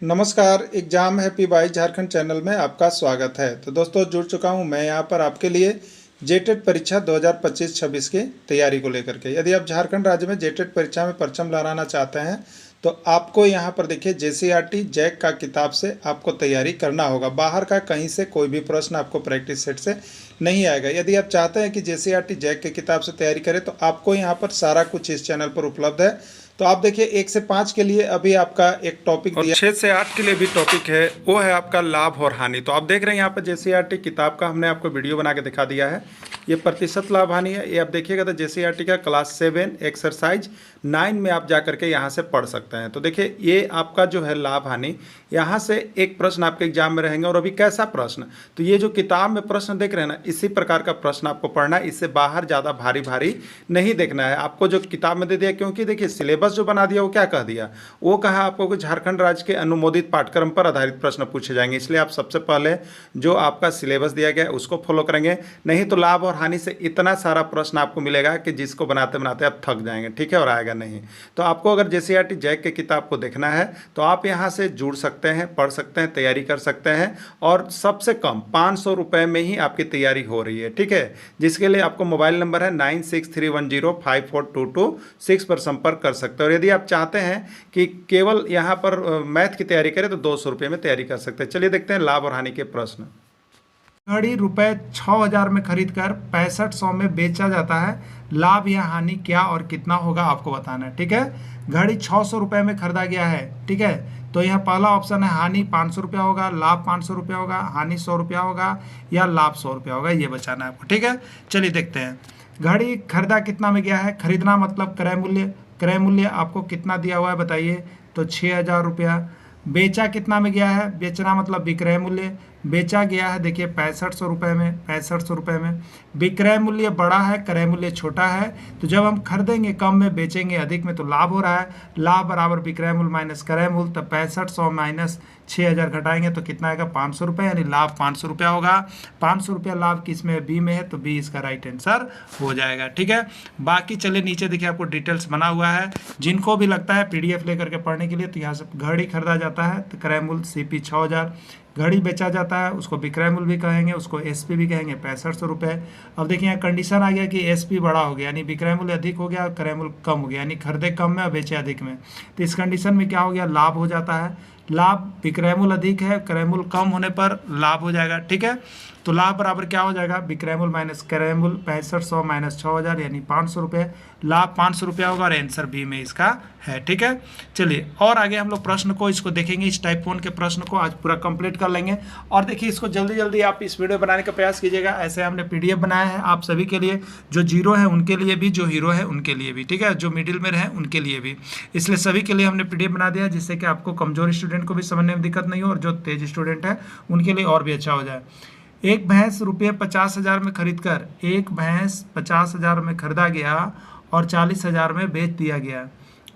नमस्कार। Exam happy by Jharkhand channel में आपका स्वागत है। तो दोस्तों, जुड़ चुका हूं मैं यहां पर आपके लिए जेटेट परीक्षा 2025-26 की तैयारी को लेकर के। यदि आप झारखंड राज्य में जेटेट परीक्षा में परचम लहराना चाहते हैं तो आपको यहां पर देखिए जेसीईआरटी जैक का किताब से आपको तैयारी करना होगा। बाहर का कहीं से कोई भी प्रश्न आपको प्रैक्टिस सेट से नहीं आएगा। यदि आप चाहते हैं कि जेसीईआरटी जैक के किताब से तैयारी करें तो आपको यहाँ पर सारा कुछ इस चैनल पर उपलब्ध है। तो आप देखिए 1 से 5 के लिए अभी आपका एक टॉपिक और दिया, 6 से 8 के लिए भी टॉपिक है, वो है आपका लाभ और हानि। तो आप देख रहे हैं यहाँ पर जेसीईआरटी किताब का हमने आपको वीडियो बना के दिखा दिया है। ये प्रतिशत लाभ हानि है, ये आप देखिएगा तो जेसीईआरटी का क्लास 7 एक्सरसाइज 9 में आप जा करके यहाँ से पढ़ सकते हैं। तो देखिए ये आपका जो है लाभ हानि, यहाँ से एक प्रश्न आपके एग्जाम में रहेंगे। और अभी कैसा प्रश्न, तो ये जो किताब में प्रश्न देख रहे हैं ना, इसी प्रकार का प्रश्न आपको पढ़ना है। इससे बाहर ज़्यादा भारी भारी नहीं देखना है आपको जो किताब में दे दिया। क्योंकि देखिए सिलेबस जो बना दिया वो क्या कह दिया, वो कहा आपको कि झारखंड राज्य के अनुमोदित पाठ्यक्रम पर आधारित प्रश्न पूछे जाएंगे। इसलिए आप सबसे पहले जो आपका सिलेबस दिया गया है उसको फॉलो करेंगे, नहीं तो लाभ और हानि से इतना सारा प्रश्न आपको मिलेगा कि जिसको बनाते बनाते आप थक जाएंगे, ठीक है, और आएगा नहीं। तो आपको अगर जेसीईआरटी जैक के किताब को देखना है तो आप यहाँ से जुड़ सकते हैं, पढ़ सकते हैं, तैयारी कर सकते हैं। और सबसे कम 500 रुपये में ही आपकी तैयारी हो रही है, ठीक है। जिसके लिए आपको मोबाइल नंबर है 9631054226 पर संपर्क कर सकते हैं। और यदि आप चाहते हैं कि केवल यहाँ पर मैथ की तैयारी करें तो 200 रुपये में तैयारी कर सकते हैं। चलिए देखते हैं लाभ और हानि के प्रश्न। घड़ी रुपए 6,000 में खरीदकर 6500 में बेचा जाता है। लाभ या हानि क्या और कितना होगा आपको बताना है, ठीक है। घड़ी 600 रुपये में खरीदा गया है, ठीक है। तो यहाँ पहला ऑप्शन है हानि 500 रुपया होगा, लाभ 500 रुपया होगा, हानि 100 रुपया होगा या लाभ 100 रुपया होगा, ये बचाना है आपको, ठीक है। चलिए देखते हैं। घड़ी खरीदा कितना में गया है, खरीदना मतलब क्रय मूल्य, क्रय मूल्य आपको कितना दिया हुआ है बताइए, तो 6,000 रुपया। बेचा कितना में गया है, बेचना मतलब विक्रय मूल्य, बेचा गया है देखिए 6500 रुपये में, 6500 रुपये में। विक्रय मूल्य बड़ा है, क्रय मूल्य छोटा है। तो जब हम खरीदेंगे कम में, बेचेंगे अधिक में, तो लाभ हो रहा है। लाभ बराबर विक्रय मूल्य माइनस क्रय मूल्य, तो 6500 माइनस 6,000 घटाएंगे तो कितना आएगा, 500 रुपये, यानी लाभ 500 रुपया होगा। 500 रुपया लाभ किस में, बी में है, तो बी इसका राइट आंसर हो जाएगा, ठीक है। बाकी चलिए नीचे देखिए आपको डिटेल्स बना हुआ है। जिनको भी लगता है पीडीएफ लेकर के पढ़ने के लिए, तो यहाँ से घड़ी खरीदा जाता है तो क्रय मूल्य सीपी 6,000, घड़ी बेचा जाता है उसको विक्रय मूल्य भी कहेंगे, उसको एसपी भी कहेंगे, 6500 रुपये। अब देखिए यहाँ कंडीशन आ गया कि एसपी बड़ा हो गया, यानी विक्रय मूल्य अधिक हो गया और क्रय मूल्य कम हो गया, यानी खरीदे कम में और बेचे अधिक में। तो इस कंडीशन में क्या हो गया, लाभ हो जाता है। लाभ विक्रय मूल्य अधिक है, क्रय मूल्य कम होने पर लाभ हो जाएगा, ठीक है। तो लाभ बराबर क्या हो जाएगा, विक्रय मूल्य माइनस क्रय मूल्य, 6500 माइनस 6,000 यानी 500 रुपये। लाभ 500 रुपया होगा और आंसर बी में इसका है, ठीक है। चलिए और आगे हम लोग प्रश्न को इसको देखेंगे। इस टाइप 1 के प्रश्न को आज पूरा कंप्लीट कर लेंगे। और देखिए इसको जल्दी जल्दी आप इस वीडियो बनाने का प्रयास कीजिएगा। ऐसे हमने पीडीएफ बनाया है आप सभी के लिए, जो जीरो है उनके लिए भी, जो हीरो है उनके लिए भी, ठीक है, जो मिडिल में रहे उनके लिए भी। इसलिए सभी के लिए हमने पीडीएफ बना दिया जिससे कि आपको कमजोर स्टूडेंट को भी समझने में दिक्कत नहीं हो और जो तेज स्टूडेंट है उनके लिए और भी अच्छा हो जाए। एक भैंस रुपये 50,000 में खरीदकर, एक भैंस 50,000 में खरीदा गया और 40,000 में बेच दिया गया।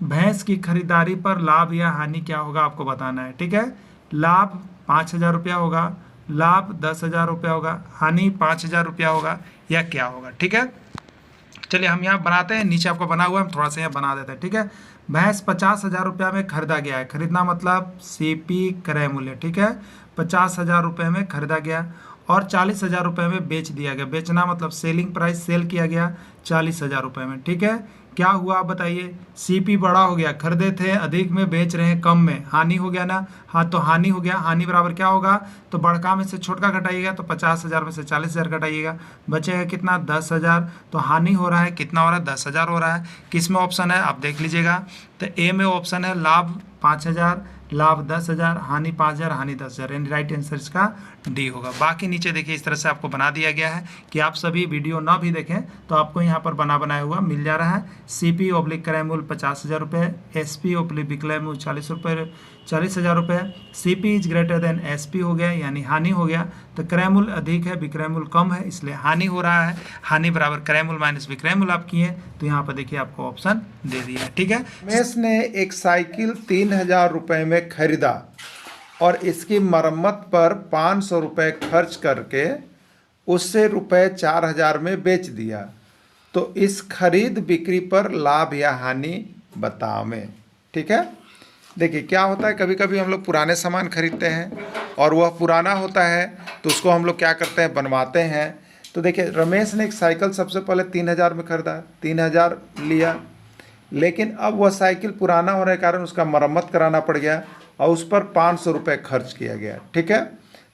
भैंस की खरीदारी पर लाभ या हानि क्या होगा आपको बताना है, ठीक है। लाभ 5,000 रुपया होगा, लाभ 10,000 रुपया होगा, हानि 5,000 रुपया होगा या क्या होगा, ठीक है। चलिए हम यहाँ बनाते हैं, नीचे आपको बना हुआ है, हम थोड़ा सा यहाँ बना देते हैं, ठीक है। भैंस 50,000 रुपया में खरीदा गया है, खरीदना मतलब सीपी क्रय मूल्य, ठीक है। 50,000 रुपये में खरीदा गया और 40,000 रुपये में बेच दिया गया। बेचना मतलब सेलिंग प्राइस, सेल किया गया 40,000 रुपये में, ठीक है। क्या हुआ बताइए, सीपी बड़ा हो गया, खरीदे थे अधिक में, बेच रहे हैं कम में, हानि हो गया ना। हाँ तो हानि हो गया। हानि बराबर क्या होगा, तो बड़का में से छोटका घटाइएगा, तो 50,000 में से 40,000 घटाइएगा, बचेगा कितना, 10,000। तो हानि हो रहा है, कितना हो रहा है, 10,000 हो रहा है। किस में ऑप्शन है आप देख लीजिएगा, तो ए में ऑप्शन है लाभ 5,000, लाभ 10,000, हानि 5,000, हानि 10,000, यानी राइट आंसर इसका डी होगा। बाकी नीचे देखिए इस तरह से आपको बना दिया गया है कि आप सभी वीडियो ना भी देखें तो आपको यहाँ पर बनाया हुआ मिल जा रहा है। सीपी ओब्लिक क्रय मूल्य 50,000 रुपये, एसपी ओब्लिक विक्रय मूल्य 40,000 रुपये। CP is greater than SP हो गया, यानी हानि हो गया। तो क्रय मूल्य अधिक है, विक्रय मूल्य कम है, इसलिए हानि हो रहा है। हानि बराबर क्रय मूल्य माइनस विक्रय मूल्य आप किए, तो यहाँ पर देखिए आपको ऑप्शन दे दिया है, ठीक है। रमेश ने एक साइकिल 3,000 रुपये में खरीदा और इसकी मरम्मत पर 500 रुपये खर्च करके उससे रुपये 4,000 में बेच दिया। तो इस खरीद बिक्री पर लाभ या हानि बतावें, ठीक है। देखिए क्या होता है, कभी कभी हम लोग पुराने सामान खरीदते हैं और वह पुराना होता है तो उसको हम लोग क्या करते हैं, बनवाते हैं। तो देखिए रमेश ने एक साइकिल सबसे पहले 3,000 में खरीदा, 3,000 लिया, लेकिन अब वह साइकिल पुराना होने के कारण उसका मरम्मत कराना पड़ गया और उस पर 500 रुपये खर्च किया गया। ठीक है,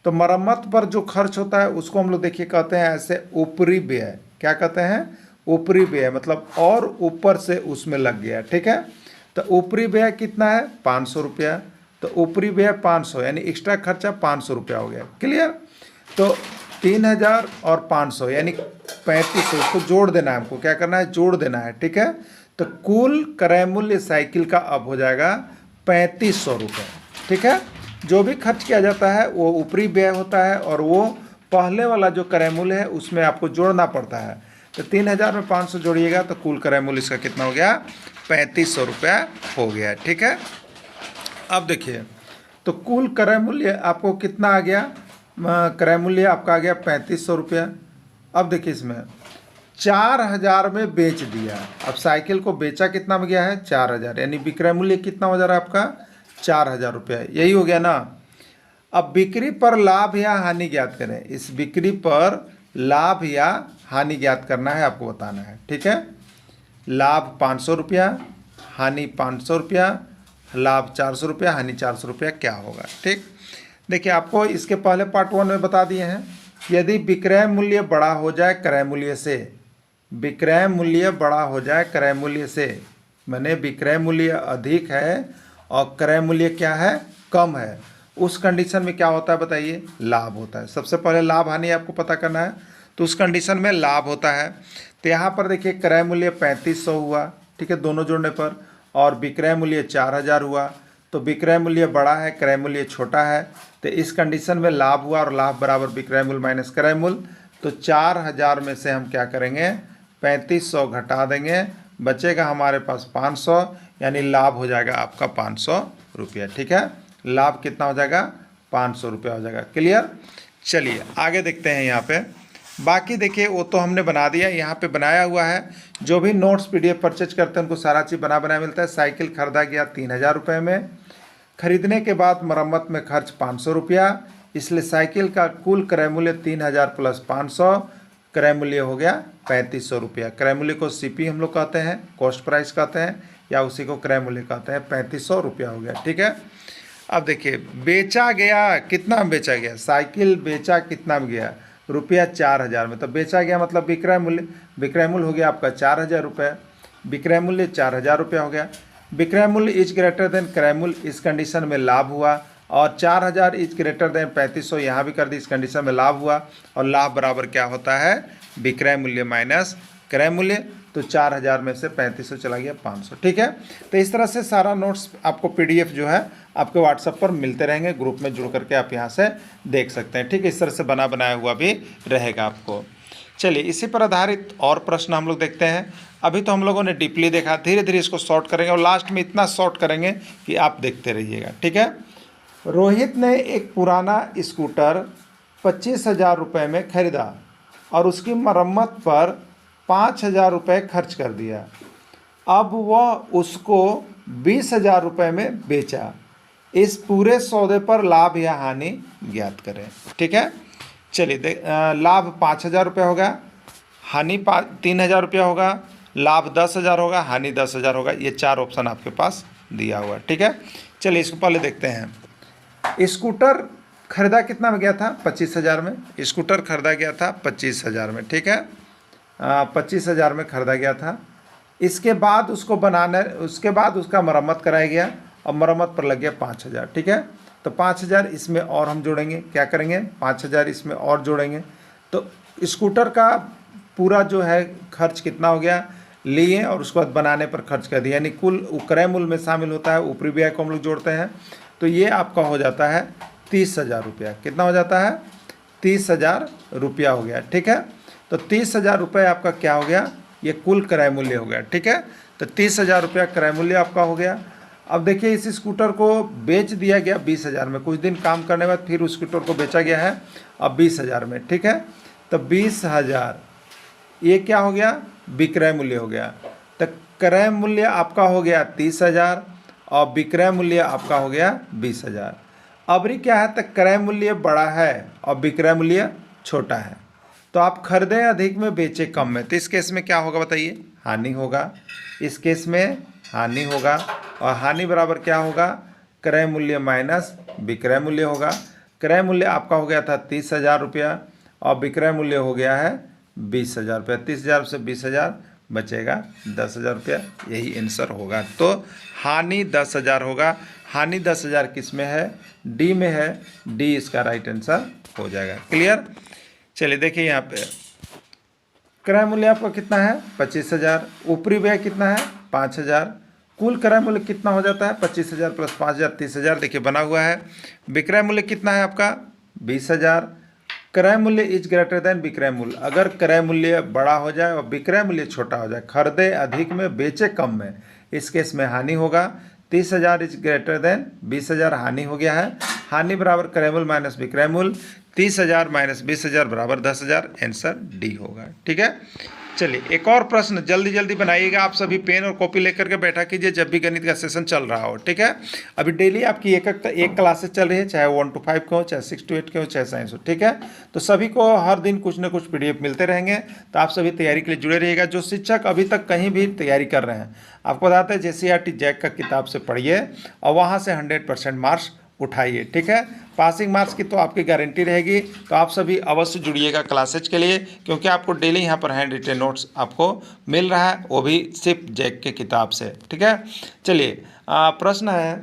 तो मरम्मत पर जो खर्च होता है उसको हम लोग देखिए कहते हैं ऐसे ऊपरी व्यय। क्या कहते हैं, ऊपरी व्यय, मतलब और ऊपर से उसमें लग गया। ठीक है, तो ऊपरी व्यय कितना है, 500 रुपया। तो ऊपरी व्यय 500 यानी एक्स्ट्रा खर्चा 500 रुपया हो गया। क्लियर, तो 3,000 और 500 यानी 3,500, इसको जोड़ देना है हमको, क्या करना है, जोड़ देना है। ठीक है, तो कुल क्रय मूल्य साइकिल का अब हो जाएगा 3,500 रुपये। ठीक है, जो भी खर्च किया जाता है वो ऊपरी व्यय होता है और वो पहले वाला जो क्रय मूल्य है उसमें आपको जोड़ना पड़ता है। तो 3,000 में 500 जोड़िएगा तो कुल क्रय मूल्य इसका कितना हो गया, 3,500 रुपया हो गया। ठीक है, अब देखिए तो कुल क्रय मूल्य आपको कितना आ गया, क्रय मूल्य आपका आ गया 3,500 रुपया। अब देखिए इसमें 4,000 में बेच दिया। अब साइकिल को बेचा कितना में गया है, 4,000, यानी विक्रय मूल्य कितना हो जा रहा है आपका, 4,000 रुपया। यही हो गया ना। अब बिक्री पर लाभ या हानि ज्ञात करें। इस बिक्री पर लाभ या हानि ज्ञात करना है, आपको बताना है। ठीक है, लाभ 500 रुपया, हानि 500 रुपया, लाभ 400 रुपया, हानि 400 रुपया, क्या होगा। ठीक, देखिए आपको इसके पहले पार्ट 1 में बता दिए हैं, यदि विक्रय मूल्य बड़ा हो जाए क्रय मूल्य से, विक्रय मूल्य बड़ा हो जाए क्रय मूल्य से, माने विक्रय मूल्य अधिक है और क्रय मूल्य क्या है, कम है, उस कंडीशन में क्या होता है बताइए, लाभ होता है। सबसे पहले लाभ हानि आपको पता करना है, तो उस कंडीशन में लाभ होता है। तो यहाँ पर देखिए क्रय मूल्य 3,500 हुआ, ठीक है, दोनों जोड़ने पर, और विक्रय मूल्य 4,000 हुआ। तो विक्रय मूल्य बड़ा है, क्रय मूल्य छोटा है, तो इस कंडीशन में लाभ हुआ, और लाभ बराबर विक्रय मूल्य माइनस क्रय मूल्य। तो 4,000 में से हम क्या करेंगे, 3,500 घटा देंगे, बचेगा हमारे पास 500, यानी लाभ हो जाएगा आपका 500 रुपया। ठीक है, लाभ कितना हो जाएगा, 500 रुपया हो जाएगा। क्लियर, चलिए आगे देखते हैं। यहाँ पे बाकी देखिए वो तो हमने बना दिया, यहाँ पे बनाया हुआ है। जो भी नोट्स PDF परचेज करते हैं उनको सारा चीज़ बना मिलता है। साइकिल खरीदा गया 3,000 रुपये में, खरीदने के बाद मरम्मत में खर्च 500 रुपया, इसलिए साइकिल का कुल क्रय मूल्य 3,000 प्लस 500, क्रय मूल्य हो गया 3,500 रुपया। क्रय मूल्य को CP हम लोग कहते हैं, कॉस्ट प्राइस कहते हैं, या उसी को क्रय मूल्य कहते हैं। 3,500 रुपया हो गया। ठीक है, अब देखिए बेचा गया, कितना में बेचा गया, साइकिल बेचा कितना में गया, रुपया 4,000 में। तो बेचा गया मतलब विक्रय मूल्य हो गया आपका 4,000 रुपये, विक्रय मूल्य 4,000 रुपया हो गया। विक्रय मूल्य इज ग्रेटर देन क्रय मूल्य, इस कंडीशन में लाभ हुआ, और 4,000 इज ग्रेटर देन 3,500, यहाँ भी कर दी, इस कंडीशन में लाभ हुआ, और लाभ बराबर क्या होता है, विक्रय मूल्य माइनस क्रय मूल्य। तो 4,000 में से 3,500 चला गया 500। ठीक है, तो इस तरह से सारा नोट्स आपको PDF जो है आपके WhatsApp पर मिलते रहेंगे, ग्रुप में जुड़ करके आप यहाँ से देख सकते हैं। ठीक है, इस तरह से बनाया हुआ भी रहेगा आपको। चलिए इसी पर आधारित और प्रश्न हम लोग देखते हैं। अभी तो हम लोगों ने डीपली देखा, धीरे धीरे इसको शॉर्ट करेंगे और लास्ट में इतना शॉर्ट करेंगे कि आप देखते रहिएगा। ठीक है, रोहित ने एक पुराना स्कूटर 25,000 रुपये में खरीदा और उसकी मरम्मत पर 5,000 रुपये खर्च कर दिया। अब वह उसको 20,000 रुपये में बेचा। इस पूरे सौदे पर लाभ या हानि ज्ञात करें। ठीक है, चलिए लाभ 5,000 रुपये होगा, हानि 3,000 रुपया होगा, लाभ 10,000 होगा, हानि 10,000 होगा। ये 4 ऑप्शन आपके पास दिया हुआ है। ठीक है, चलिए इसको पहले देखते हैं। स्कूटर खरीदा कितना में गया था, 25,000 में। स्कूटर खरीदा गया था 25,000 में। ठीक है, 25,000 में खरीदा गया था। इसके बाद उसके बाद उसका मरम्मत कराया गया और मरम्मत पर लग गया 5,000। ठीक है, तो 5,000 इसमें और हम जोड़ेंगे, क्या करेंगे, 5,000 इसमें और जोड़ेंगे। तो स्कूटर का पूरा जो है खर्च कितना हो गया, लिए और उसके बाद बनाने पर खर्च कर दिया, यानी कुल क्रय मूल्य में शामिल होता है, ऊपरी व्यय को हम लोग जोड़ते हैं। तो ये आपका हो जाता है 30,000 रुपया। कितना हो जाता है, 30,000 रुपया हो गया। ठीक है, तो 30,000 रुपये आपका क्या हो गया, ये कुल क्रय मूल्य हो गया। ठीक है, तो 30,000 रुपया क्रय मूल्य आपका हो गया। अब देखिए इस स्कूटर को बेच दिया गया 20,000 में, कुछ दिन काम करने के बाद फिर उस स्कूटर को बेचा गया है अब 20,000 में। ठीक है, तो 20,000 ये क्या हो गया, विक्रय मूल्य हो गया। तो क्रय मूल्य आपका हो गया 30,000 और विक्रय मूल्य आपका हो गया 20,000। अबरी क्या है, तो क्रय मूल्य बड़ा है और विक्रय मूल्य छोटा है, तो आप खरीदें अधिक में बेचे कम में, तो इस केस में क्या होगा बताइए, हानि होगा। इस केस में हानि होगा, और हानि बराबर क्या होगा, क्रय मूल्य माइनस विक्रय मूल्य होगा। क्रय मूल्य आपका हो गया था 30,000 रुपया और विक्रय मूल्य हो गया है 20,000 रुपया। 30,000 से 20,000 बचेगा 10,000 रुपया, यही आंसर होगा। तो हानि 10,000 होगा। हानि 10,000 किस में है, डी में है, डी इसका राइट आंसर हो जाएगा। क्लियर। चलिए देखिए यहाँ पे क्रय मूल्य आपका कितना है 25,000, ऊपरी व्यय कितना है 5,000, कुल क्रय मूल्य कितना हो जाता है 25,000 प्लस 5,000 30,000, देखिए बना हुआ है। विक्रय मूल्य कितना है आपका 20,000। क्रय मूल्य इज ग्रेटर देन विक्रय मूल्य, अगर क्रय मूल्य बड़ा हो जाए और विक्रय मूल्य छोटा हो जाए, खरीदे अधिक में बेचे कम में, इस केस में हानि होगा। 30,000 इज ग्रेटर देन 20,000, हानि हो गया है। हानि बराबर क्रय मूल्य माइनस विक्रय मूल्य, 30,000 माइनस 20,000 बराबर 10,000, आंसर डी होगा। ठीक है। चलिए एक और प्रश्न जल्दी जल्दी बनाइएगा, आप सभी पेन और कॉपी लेकर के बैठा कीजिए जब भी गणित का सेशन चल रहा हो। ठीक है। अभी डेली आपकी एक क्लासेस चल रही है, चाहे 1 to 5 के हो, चाहे 6 to 8 के हो, चाहे साइंस हो। ठीक है। तो सभी को हर दिन कुछ न कुछ PDF मिलते रहेंगे, तो आप सभी तैयारी के लिए जुड़े रहिएगा। जो शिक्षक अभी तक कहीं भी तैयारी कर रहे हैं, आपको बताते हैं JCERT जैक का किताब से पढ़िए और वहाँ से 100% मार्क्स उठाइए। ठीक है। पासिंग मार्क्स की तो आपकी गारंटी रहेगी, तो आप सभी अवश्य जुड़िएगा क्लासेज के लिए, क्योंकि आपको डेली यहाँ पर हैंड रिटेन नोट्स आपको मिल रहा है, वो भी सिर्फ जैक के किताब से। ठीक है। चलिए प्रश्न है,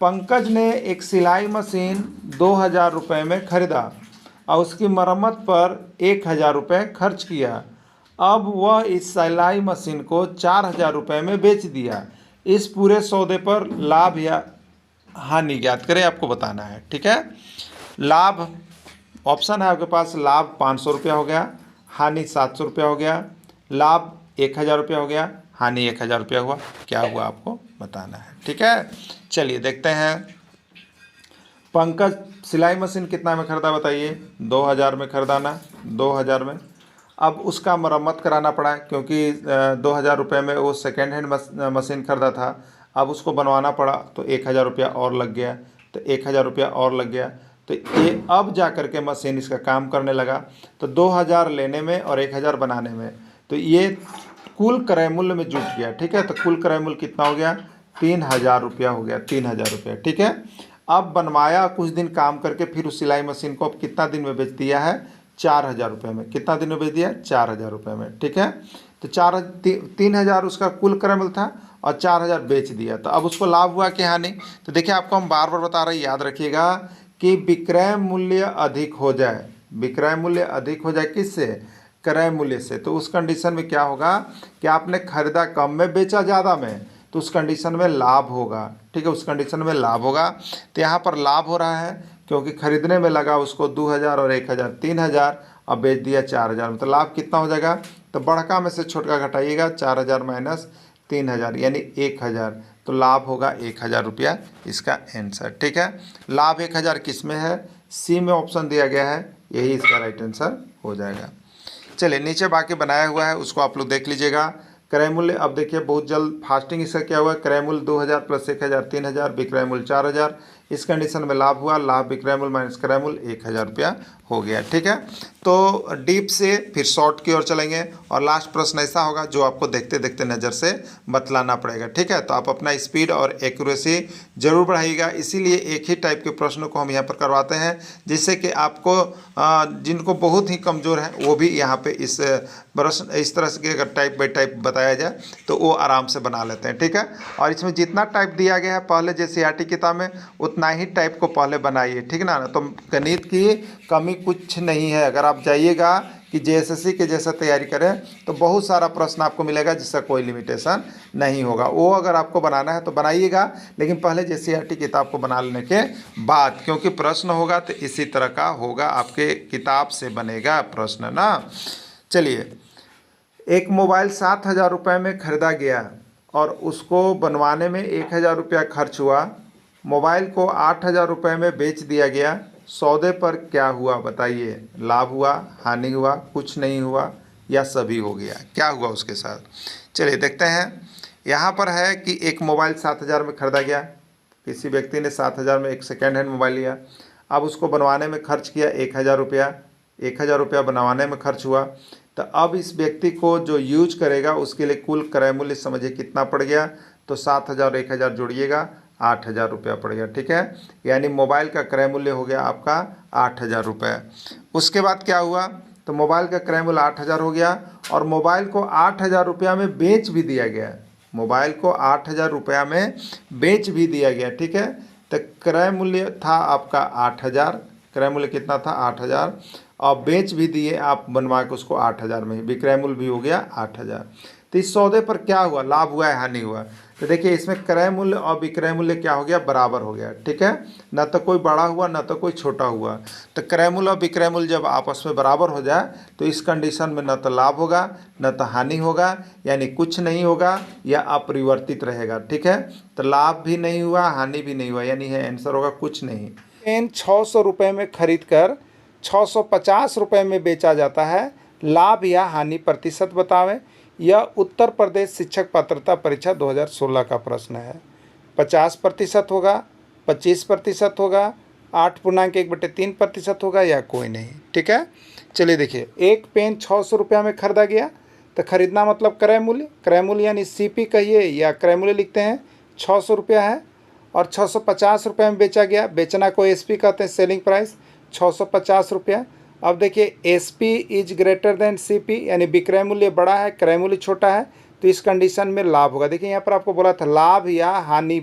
पंकज ने एक सिलाई मशीन 2,000 रुपये में खरीदा और उसकी मरम्मत पर 1,000 रुपये खर्च किया। अब वह इस सिलाई मशीन को 4,000 रुपये में बेच दिया। इस पूरे सौदे पर लाभ या हानि ज्ञात करें, आपको बताना है। ठीक है। लाभ ऑप्शन है आपके पास, लाभ 500 रुपया हो गया, हानि 700 रुपया हो गया, लाभ 1,000 रुपया हो गया, हानि 1,000 रुपया हुआ। क्या हुआ आपको बताना है। ठीक है। चलिए देखते हैं, पंकज सिलाई मशीन कितना में खरीदा बताइए, 2,000 में खरीदाना, 2,000 में। अब उसका मरम्मत कराना पड़ा, क्योंकि 2,000 रुपये में वो सेकेंड हैंड मशीन खरीदा था, अब उसको बनवाना पड़ा, तो 1,000 रुपया और लग गया, तो 1,000 रुपया और लग गया, तो ये अब जा कर के मशीन इसका काम करने लगा। तो 2,000 लेने में और 1,000 बनाने में, तो ये कुल क्रय मूल्य में जुट गया। ठीक है। तो कुल क्रय मूल्य कितना हो गया, 3,000 रुपया हो गया, 3,000 रुपया। ठीक है। अब बनवाया, कुछ दिन काम करके फिर उस सिलाई मशीन को अब कितना दिन में बेच दिया है, 4,000 रुपये में। कितना दिन में बेच दिया, 4,000 रुपये में। ठीक है। तो 3,000 उसका कुल क्रय मूल्य था और 4,000 बेच दिया, तो अब उसको लाभ हुआ कि हानि। तो देखिए आपको हम बार बार बता रहे हैं, याद रखिएगा कि विक्रय मूल्य अधिक हो जाए, विक्रय मूल्य अधिक हो जाए किससे, क्रय मूल्य से, तो उस कंडीशन में क्या होगा कि आपने खरीदा कम में बेचा ज़्यादा में, तो उस कंडीशन में लाभ होगा। ठीक है। उस कंडीशन में लाभ होगा। तो यहाँ पर लाभ हो रहा है, क्योंकि खरीदने में लगा उसको 2,000 और 1,000 3,000, अब बेच दिया 4,000 में, तो लाभ कितना हो जाएगा, तो बड़का में से छोटका घटाइएगा, 4,000 माइनस 3,000 यानी 1,000, तो लाभ होगा 1,000 रुपया, इसका आंसर। ठीक है। लाभ 1,000 किस में है, सी में ऑप्शन दिया गया है, यही इसका राइट आंसर हो जाएगा। चलिए नीचे बाकी बनाया हुआ है, उसको आप लोग देख लीजिएगा। क्रय मूल्य अब देखिए बहुत जल्द फास्टिंग इसका क्या हुआ, क्रय मूल्य 2,000 प्लस 1,000 3,000, विक्रय मूल्य 4,000। इस कंडीशन में लाभ हुआ, लाभ विक्रय मूल्य माइनस क्रय मूल्य 1,000 रुपया हो गया। ठीक है। तो डीप से फिर शॉर्ट की ओर चलेंगे और लास्ट प्रश्न ऐसा होगा जो आपको देखते देखते नज़र से बतलाना पड़ेगा। ठीक है। तो आप अपना स्पीड और एक्यूरेसी जरूर बढ़ाइएगा, इसीलिए एक ही टाइप के प्रश्नों को हम यहाँ पर करवाते हैं, जिससे कि आपको जिनको बहुत ही कमज़ोर हैं वो भी यहाँ पे इस प्रश्न इस तरह से अगर टाइप बाई टाइप बताया जाए तो वो आराम से बना लेते हैं। ठीक है। और इसमें जितना टाइप दिया गया है पहले JCERT किताब में, उतना ही टाइप को पहले बनाइए। ठीक ना। तो गणित की कमी कुछ नहीं है। अगर आप जाइएगा कि JSSC के जैसा तैयारी करें तो बहुत सारा प्रश्न आपको मिलेगा जिसका कोई लिमिटेशन नहीं होगा। वो अगर आपको बनाना है तो बनाइएगा, लेकिन पहले JCERT किताब को बना लेने के बाद, क्योंकि प्रश्न होगा तो इसी तरह का होगा, आपके किताब से बनेगा प्रश्न ना। चलिए, एक मोबाइल 7,000 रुपये में ख़रीदा गया और उसको बनवाने में 1,000 रुपया खर्च हुआ। मोबाइल को 8,000 रुपये में बेच दिया गया। सौदे पर क्या हुआ बताइए, लाभ हुआ, हानि हुआ, कुछ नहीं हुआ या सभी हो गया, क्या हुआ उसके साथ। चलिए देखते हैं। यहाँ पर है कि एक मोबाइल 7,000 में खरीदा गया, किसी व्यक्ति ने 7,000 में एक सेकेंड हैंड मोबाइल लिया। अब उसको बनवाने में खर्च किया 1,000 रुपया, 1,000 रुपया बनवाने में खर्च हुआ। तो अब इस व्यक्ति को जो यूज करेगा उसके लिए कुल क्रय मूल्य समझिए कितना पड़ गया, तो 7,000 1,000 जोड़िएगा 8,000 रुपया पड़ गया, ठीक है। यानी मोबाइल का क्रय मूल्य हो गया आपका 8,000 रुपये। उसके बाद क्या हुआ, तो मोबाइल का क्रय मूल्य 8,000 हो गया और मोबाइल को 8,000 रुपया में बेच भी दिया गया। मोबाइल को 8,000 रुपया में बेच भी दिया गया, ठीक है। तो क्रय मूल्य था आपका 8,000, क्रय मूल्य कितना था 8,000, और बेच भी दिए आप बनवा के उसको 8,000 में, विक्रय मूल्य भी हो गया 8,000। तो इस सौदे पर क्या हुआ, लाभ हुआ है हानि हुआ। तो देखिए इसमें क्रय मूल्य और विक्रय मूल्य क्या हो गया, बराबर हो गया, ठीक है। न तो कोई बड़ा हुआ न तो कोई छोटा हुआ। तो क्रय मूल्य और विक्रय मूल्य जब आपस में बराबर हो जाए तो इस कंडीशन में न तो लाभ होगा न तो हानि होगा, यानी कुछ नहीं होगा या अपरिवर्तित रहेगा, ठीक है। तो लाभ भी नहीं हुआ हानि भी नहीं हुआ, यानी है आंसर होगा कुछ नहीं। पेन 600 रुपये में खरीद कर 650 रुपये में बेचा जाता है, लाभ या हानि प्रतिशत बतावें। यह उत्तर प्रदेश शिक्षक पात्रता परीक्षा 2016 का प्रश्न है। 50% होगा, 25% होगा, 8.1/3% होगा या कोई नहीं, ठीक है। चलिए देखिए, एक पेन 600 रुपया में खरीदा गया, तो खरीदना मतलब क्रय मूल्य, क्रय मूल्य यानी CP कहिए या क्रय मूल्य लिखते हैं, 600 रुपया है और 650 रुपये में बेचा गया, बेचना को SP कहते हैं, सेलिंग प्राइस 650 रुपया। अब देखिए SP is greater than CP, यानी विक्रय मूल्य बड़ा है क्रय मूल्य छोटा है, तो इस कंडीशन में लाभ होगा। देखिए यहाँ पर आपको बोला था लाभ या हानि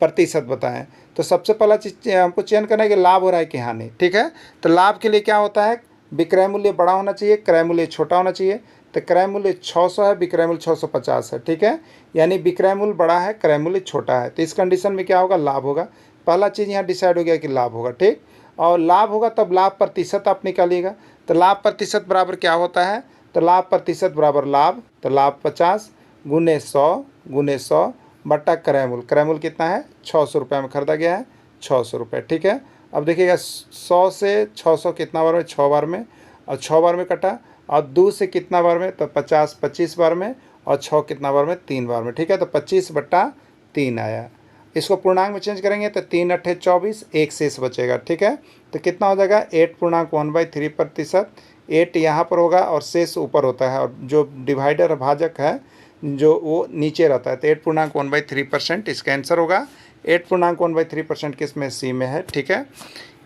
प्रतिशत बताएं, तो सबसे पहला चीज़ हमको चयन करना है कि लाभ हो रहा है कि हानि, ठीक है। तो लाभ के लिए क्या होता है, विक्रय मूल्य बड़ा होना चाहिए क्रय मूल्य छोटा होना चाहिए। तो क्रय मूल्य 600 है, विक्रय मूल्य 650 है, ठीक है। यानी विक्रय मूल्य बड़ा है क्रय मूल्य छोटा है, तो इस कंडीशन में क्या होगा, लाभ होगा। पहला चीज़ यहाँ डिसाइड हो गया कि लाभ होगा, ठीक। और लाभ होगा तब लाभ प्रतिशत आप निकालिएगा। तो लाभ प्रतिशत बराबर क्या होता है, तो लाभ प्रतिशत बराबर लाभ, तो लाभ 50 गुने 100 बट्टा क्रय मूल्य। क्रय मूल्य कितना है, 600 रुपये में खरीदा गया है, 600 रुपये, ठीक है। अब देखिएगा 100 से 600 कितना बार में, 6 बार में, और 6 बार में कटा, और 2 से कितना बार में, तो 50 25 बार में, और 6 कितना बार में, 3 बार में, ठीक है। तो 25/3 आया। इसको पूर्णांक में चेंज करेंगे तो 3 8 24, एक शेष बचेगा, ठीक है। तो कितना हो जाएगा 8.1/3%, 8 यहाँ पर होगा और शेष ऊपर होता है, और जो डिवाइडर भाजक है जो वो नीचे रहता है, तो 8.1/3% इसका आंसर होगा। 8.1/3% किसमें, C में है, ठीक है।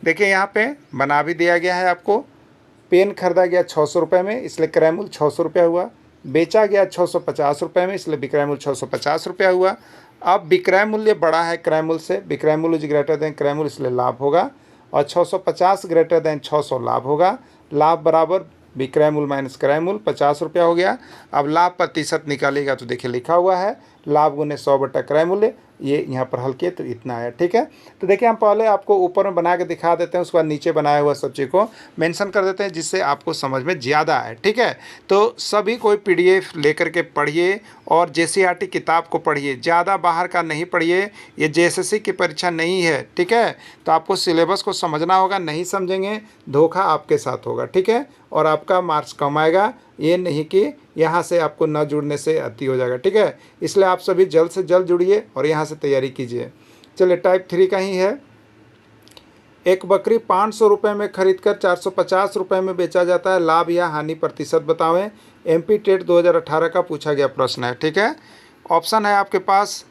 देखिए यहाँ पे बना भी दिया गया है आपको। पेन खरीदा गया 600 रुपये में, इसलिए क्रय मूल्य 600 रुपया हुआ। बेचा गया 650 रुपये में, इसलिए विक्रय मूल्य 650 रुपया हुआ। अब विक्रय मूल्य बड़ा है क्रय मूल्य से, विक्रय मूल्य इज ग्रेटर देन क्रय मूल्य, इसलिए लाभ होगा। और 650 ग्रेटर देन 600 लाभ होगा। लाभ बराबर विक्रय मूल्य माइनस क्रय मूल्य, 50 रुपया हो गया। अब लाभ प्रतिशत निकालेगा तो देखिए लिखा हुआ है लाभ गुने 100 बटा क्रय मूल्य, ये यहाँ पर हल किए तो इतना है, ठीक है। तो देखिए हम पहले आपको ऊपर में बना के दिखा देते हैं, उसके बाद नीचे बनाया हुआ सब चीज़ को मेंशन कर देते हैं जिससे आपको समझ में ज़्यादा आए, ठीक है। तो सभी कोई PDF लेकर के पढ़िए और JCRT किताब को पढ़िए, ज़्यादा बाहर का नहीं पढ़िए, ये JSSC की परीक्षा नहीं है, ठीक है। तो आपको सिलेबस को समझना होगा, नहीं समझेंगे धोखा आपके साथ होगा, ठीक है, और आपका मार्क्स कम आएगा। ये नहीं कि यहाँ से आपको न जुड़ने से अति हो जाएगा, ठीक है। इसलिए आप सभी जल्द से जल्द जुड़िए और यहाँ से तैयारी कीजिए। चलिए टाइप 3 का ही है। एक बकरी 500 रुपये में खरीद कर 450 रुपये में बेचा जाता है, लाभ या हानि प्रतिशत बतावें। MP टेट 2018 का पूछा गया प्रश्न है, ठीक है। ऑप्शन है आपके पास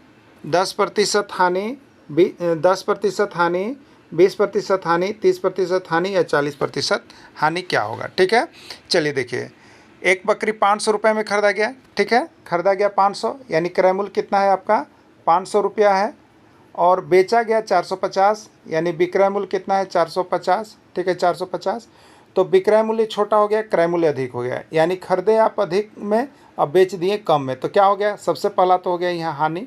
10% हानि, 10% हानि, 20% हानि, 30% हानि या 40% हानि, क्या होगा, ठीक है। चलिए देखिए, एक बकरी 500 रुपये में खरीदा गया, ठीक है, खरीदा गया 500, यानी क्रय मूल्य कितना है आपका 500 रुपया है, और बेचा गया 450, यानी विक्रय मूल्य कितना है 450, ठीक है, 450। तो विक्रय मूल्य छोटा हो गया क्रय मूल्य अधिक हो गया, यानी खरीदे आप अधिक में और बेच दिए कम में, तो क्या हो गया, सबसे पहला तो हो गया यहाँ हानि।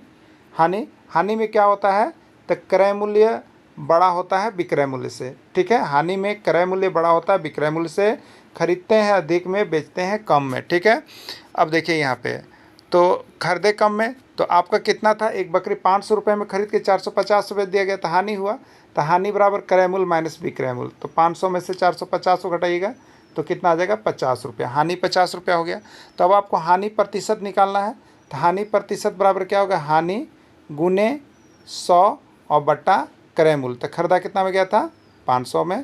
हानि में क्या होता है, तो क्रय मूल्य बड़ा होता है विक्रय मूल्य से, ठीक है। हानि में क्रय मूल्य बड़ा होता है विक्रय मूल्य से, खरीदते हैं अधिक में बेचते हैं कम में, ठीक है। अब देखिए यहाँ पे तो खरीदे कम में, तो आपका कितना था, एक बकरी 500 रुपये में खरीद के 450 रुपये दिया गया, तो हानि हुआ। तो हानि बराबर क्रय मूल्य माइनस विक्रय मूल्य, तो 500 में से 450 को घटाइएगा तो कितना आ जाएगा 50 रुपया, हानि 50 रुपया हो गया। तो अब आपको हानि प्रतिशत निकालना है, तो हानि प्रतिशत बराबर क्या होगा, हानि गुने 100 और बट्टा क्रय मूल्य। तो खरीदा कितना में गया था, 500 में,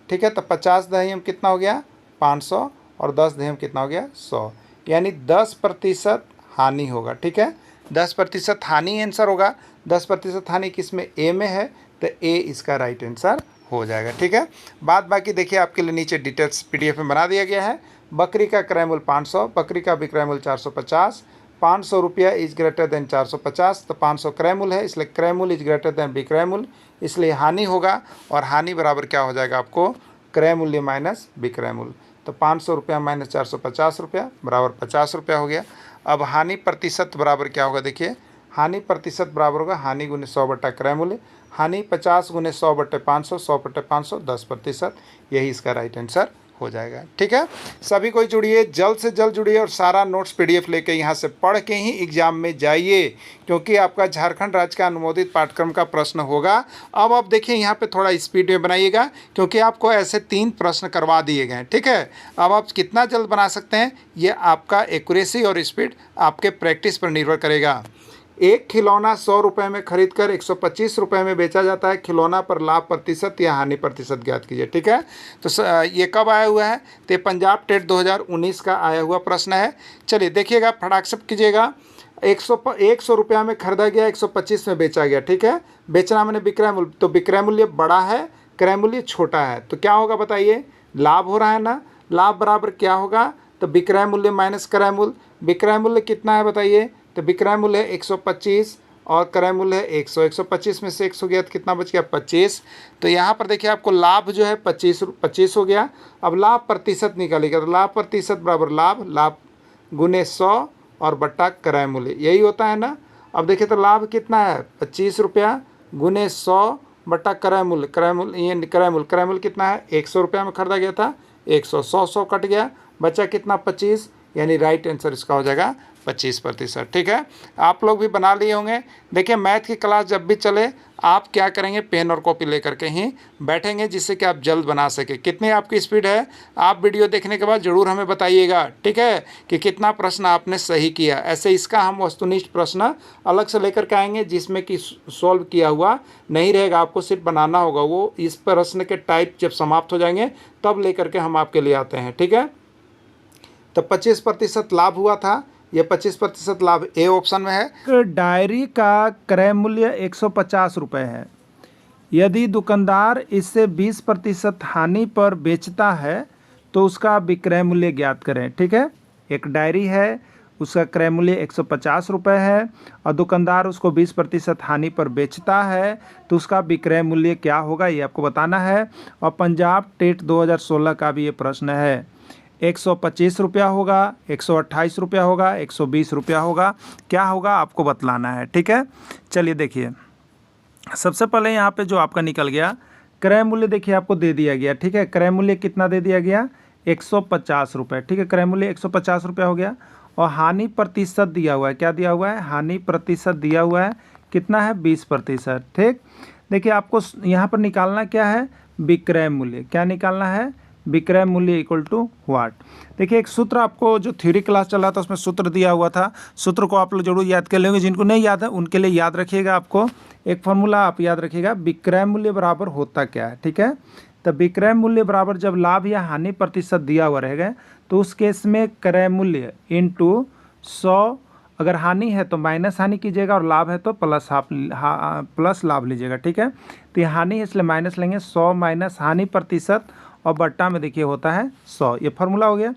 ठीक है। तो 50 दहम कितना हो गया, 500, और 10 दहम कितना हो गया, 100, यानी 10% हानि होगा, ठीक है। 10% हानि आंसर होगा। 10% हानि किस में, ए में है, तो ए इसका राइट आंसर हो जाएगा, ठीक है। बाद बाकी देखिए आपके लिए नीचे डिटेल्स PDF में बना दिया गया है। बकरी का क्रय मूल्य 500, बकरी का विक्रय मूल्य 450, 500 रुपया इज ग्रेटर देन 450, तो 500 क्रय मूल्य है, इसलिए क्रय मूल्य इज ग्रेटर देन विक्रय मूल्य, इसलिए हानि होगा। और हानि बराबर क्या हो जाएगा आपको, क्रय मूल्य माइनस विक्रय मूल्य। तो 500 रुपया माइनस 450 रुपया बराबर 50 रुपया हो गया। अब हानि प्रतिशत बराबर क्या होगा, देखिए हानि प्रतिशत बराबर होगा हानि गुने 100 बट्टा क्रय मूल्य। हानि 50 गुने 100 बट्टे 500, 100 बट्टे 500, 10%, यही इसका राइट आंसर हो जाएगा, ठीक है। सभी कोई जुड़िए, जल्द से जल्द जुड़िए और सारा नोट्स PDF लेके यहाँ से पढ़ के ही एग्जाम में जाइए, क्योंकि आपका झारखंड राज्य का अनुमोदित पाठ्यक्रम का प्रश्न होगा। अब आप देखिए यहाँ पे थोड़ा स्पीड में बनाइएगा, क्योंकि आपको ऐसे 3 प्रश्न करवा दिए गए हैं, ठीक है। अब आप कितना जल्द बना सकते हैं, ये आपका एक्यूरेसी और स्पीड आपके प्रैक्टिस पर निर्भर करेगा। एक खिलौना 100 रुपये में खरीद कर 125 रुपये में बेचा जाता है। खिलौना पर लाभ प्रतिशत या हानि प्रतिशत ज्ञात कीजिए, ठीक है। तो ये कब आया हुआ है, तो ये पंजाब टेट 2019 का आया हुआ प्रश्न है। चलिए देखिएगा, फटाक से कीजिएगा। 100 रुपया में खरीदा गया, 125 में बेचा गया, ठीक है। बेचना मैंने विक्रय मूल्य, तो विक्रय मूल्य बड़ा है, क्रय मूल्य छोटा है, तो क्या होगा बताइए, लाभ हो रहा है ना। लाभ बराबर क्या होगा, तो विक्रय मूल्य माइनस क्रय मूल्य। विक्रय मूल्य कितना है बताइए, तो विक्रय मूल्य है 125 और क्रय मूल्य है 100। 125 में से 100 गया तो कितना बच गया, 25। तो यहाँ पर देखिए आपको लाभ जो है 25 हो गया। अब लाभ प्रतिशत निकालिएगा, तो लाभ प्रतिशत बराबर लाभ गुने 100 और बट्टा क्रय मूल्य, यही होता है ना। अब देखिए तो लाभ कितना है, 25 रुपया गुने 100 बट्टा क्रय मूल्य। क्रय मूल्य कितना है, 100 रुपया में खरीदा गया था, 100, 100 कट गया, बचा कितना, 25, यानी राइट आंसर इसका हो जाएगा 25%, ठीक है। आप लोग भी बना लिए होंगे। देखिए मैथ की क्लास जब भी चले, आप क्या करेंगे, पेन और कॉपी लेकर के ही बैठेंगे, जिससे कि आप जल्द बना सके। कितनी आपकी स्पीड है, आप वीडियो देखने के बाद ज़रूर हमें बताइएगा, ठीक है, कि कितना प्रश्न आपने सही किया। ऐसे इसका हम वस्तुनिष्ठ प्रश्न अलग से लेकर के आएंगे, जिसमें कि सॉल्व किया हुआ नहीं रहेगा, आपको सिर्फ बनाना होगा। वो इस प्रश्न के टाइप जब समाप्त हो जाएंगे तब लेकर के हम आपके लिए आते हैं, ठीक है। तो 25% लाभ हुआ था, ये 25% लाभ ए ऑप्शन में है। डायरी का क्रय मूल्य 150 रुपये है। यदि दुकानदार इससे 20% हानि पर बेचता है तो उसका विक्रय मूल्य ज्ञात करें, ठीक है। एक डायरी है, उसका क्रय मूल्य 150 रुपये है और दुकानदार उसको 20% हानि पर बेचता है तो उसका विक्रय मूल्य क्या होगा, ये आपको बताना है। और पंजाब टेट 2016 का भी ये प्रश्न है। 125 रुपया होगा, 128 रुपया होगा, 120 रुपया होगा, क्या होगा आपको बतलाना है, ठीक है। चलिए देखिए, सबसे पहले यहाँ पे जो आपका निकल गया क्रय मूल्य, देखिए आपको दे दिया गया, ठीक है। क्रय मूल्य कितना दे दिया गया, 150 रुपये, ठीक है। क्रय मूल्य 150 रुपया हो गया। और हानि प्रतिशत दिया हुआ है, क्या दिया हुआ है, हानि प्रतिशत दिया हुआ है, कितना है, 20%, ठीक। देखिए आपको यहाँ पर निकालना क्या है, विक्रय मूल्य, क्या निकालना है, विक्रय मूल्य इक्वल टू व्हाट। देखिए एक सूत्र आपको जो थ्योरी क्लास चल रहा था उसमें सूत्र दिया हुआ था, सूत्र को आप लोग जरूर याद कर लेंगे। जिनको नहीं याद है उनके लिए याद रखिएगा, आपको एक फार्मूला आप याद रखिएगा, विक्रय मूल्य बराबर होता क्या है, ठीक है। तो विक्रय मूल्य बराबर जब लाभ या हानि प्रतिशत दिया हुआ रहेगा तो उस केस में क्रय मूल्य इंटू 100, अगर हानि है तो माइनस हानि कीजिएगा और लाभ है तो प्लस लाभ लीजिएगा, ठीक है। तो ये हानि है इसलिए माइनस लेंगे, 100 माइनस हानि प्रतिशत और बट्टा में देखिए होता है 100, ये फार्मूला हो गया।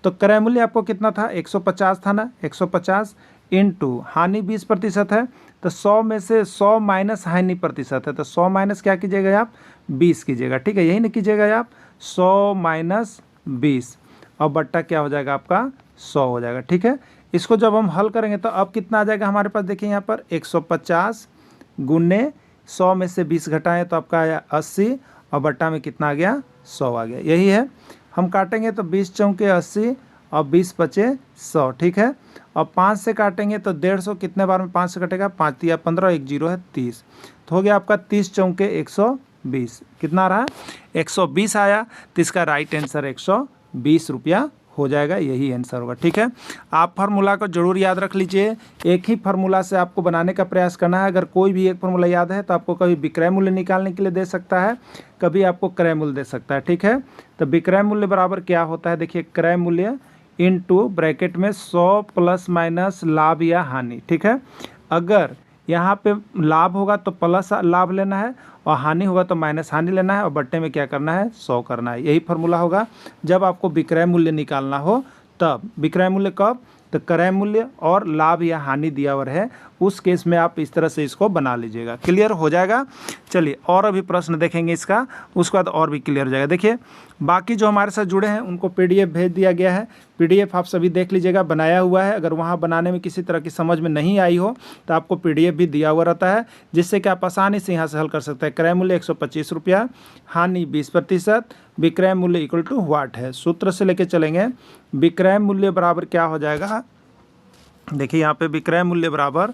तो क्रय मूल्य आपको कितना था, 150 था ना, 150 इंटू हानि 20% है, तो 100 में से 100 माइनस हानि प्रतिशत है, तो 100 माइनस क्या कीजिएगा आप, 20 कीजिएगा, ठीक है। यही ना कीजिएगा आप, 100 माइनस 20 और बट्टा क्या हो जाएगा आपका 100 हो जाएगा, ठीक है। इसको जब हम हल करेंगे तो अब कितना आ जाएगा हमारे पास, देखिए यहाँ पर 150 गुने 100 में से 20 घटाएं तो आपका आया 80 और बट्टा में कितना आ गया, 100 आ गया। यही है, हम काटेंगे तो 20 चौके 80 और 20 बचे 100, ठीक है। और 5 से काटेंगे तो 150, कितने बार में 5 से कटेगा, 5 तिया 15, 1 0 है 30, तो हो गया आपका 30 चौके 120, कितना रहा, 120 आया। तो इसका राइट आंसर 120 रुपया हो जाएगा, यही आंसर होगा। ठीक है, आप फार्मूला को जरूर याद रख लीजिए। एक ही फार्मूला से आपको बनाने का प्रयास करना है। अगर कोई भी एक फार्मूला याद है तो आपको कभी विक्रय मूल्य निकालने के लिए दे सकता है, कभी आपको क्रय मूल्य दे सकता है। ठीक है, तो विक्रय मूल्य बराबर क्या होता है, देखिए क्रय मूल्य इनटू ब्रैकेट में 100 प्लस माइनस लाभ या हानि। ठीक है, अगर यहाँ पे लाभ होगा तो प्लस लाभ लेना है और हानि होगा तो माइनस हानि लेना है और बट्टे में क्या करना है, 100 करना है। यही फार्मूला होगा जब आपको विक्रय मूल्य निकालना हो तब। विक्रय मूल्य कब, तो क्रय मूल्य और लाभ या हानि दिया हुआ है उस केस में आप इस तरह से इसको बना लीजिएगा। क्लियर हो जाएगा। चलिए और अभी प्रश्न देखेंगे इसका, उसके बाद और भी क्लियर हो जाएगा। देखिए बाकी जो हमारे साथ जुड़े हैं उनको पीडीएफ भेज दिया गया है। पीडीएफ आप सभी देख लीजिएगा, बनाया हुआ है। अगर वहाँ बनाने में किसी तरह की समझ में नहीं आई हो तो आपको पीडीएफ भी दिया हुआ रहता है, जिससे कि आप आसानी से यहाँ से हल कर सकते हैं। क्रय मूल्य 125 रुपया, हानि 20%, विक्रय मूल्य इक्वल टू व्हाट है। सूत्र से लेके चलेंगे। विक्रय मूल्य बराबर क्या हो जाएगा, देखिए यहाँ पे विक्रय मूल्य बराबर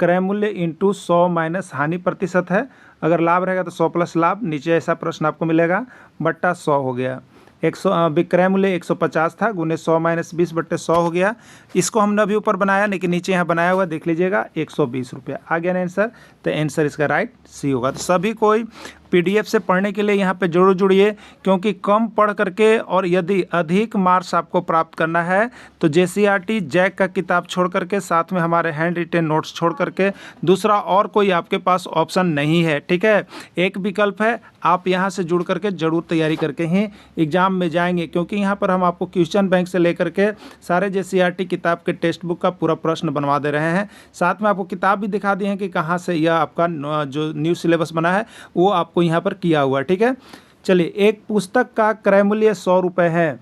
क्रय मूल्य इंटू 100 माइनस हानि प्रतिशत है। अगर लाभ रहेगा तो 100 प्लस लाभ, नीचे ऐसा प्रश्न आपको मिलेगा, बट्टा 100 हो गया। 100 विक्रय मूल्य 150 था, गुने 100 माइनस 20 बट्टे 100 हो गया। इसको हमने अभी ऊपर बनाया, लेकिन नीचे यहाँ बनाया हुआ देख लीजिएगा 120 रुपया आ गया ना आंसर। तो आंसर इसका राइट सी होगा। तो सभी कोई पीडीएफ से पढ़ने के लिए यहाँ पे जरूर जुड़िए, क्योंकि कम पढ़ करके और यदि अधिक मार्क्स आपको प्राप्त करना है तो जेसीईआरटी जैक का किताब छोड़ करके, साथ में हमारे हैंड रिटेन नोट्स छोड़ करके दूसरा और कोई आपके पास ऑप्शन नहीं है। ठीक है, एक विकल्प है, आप यहाँ से जुड़ करके जरूर तैयारी करके ही एग्जाम में जाएंगे, क्योंकि यहाँ पर हम आपको क्वेश्चन बैंक से लेकर के सारे जेसीईआरटी किताब के टेक्स्ट बुक का पूरा प्रश्न बनवा दे रहे हैं। साथ में आपको किताब भी दिखा दी है कि कहाँ से यह आपका जो न्यू सिलेबस बना है वो आपको यहाँ पर किया हुआ। ठीक है, चलिए एक पुस्तक का क्रय मूल्य 100 रुपये है,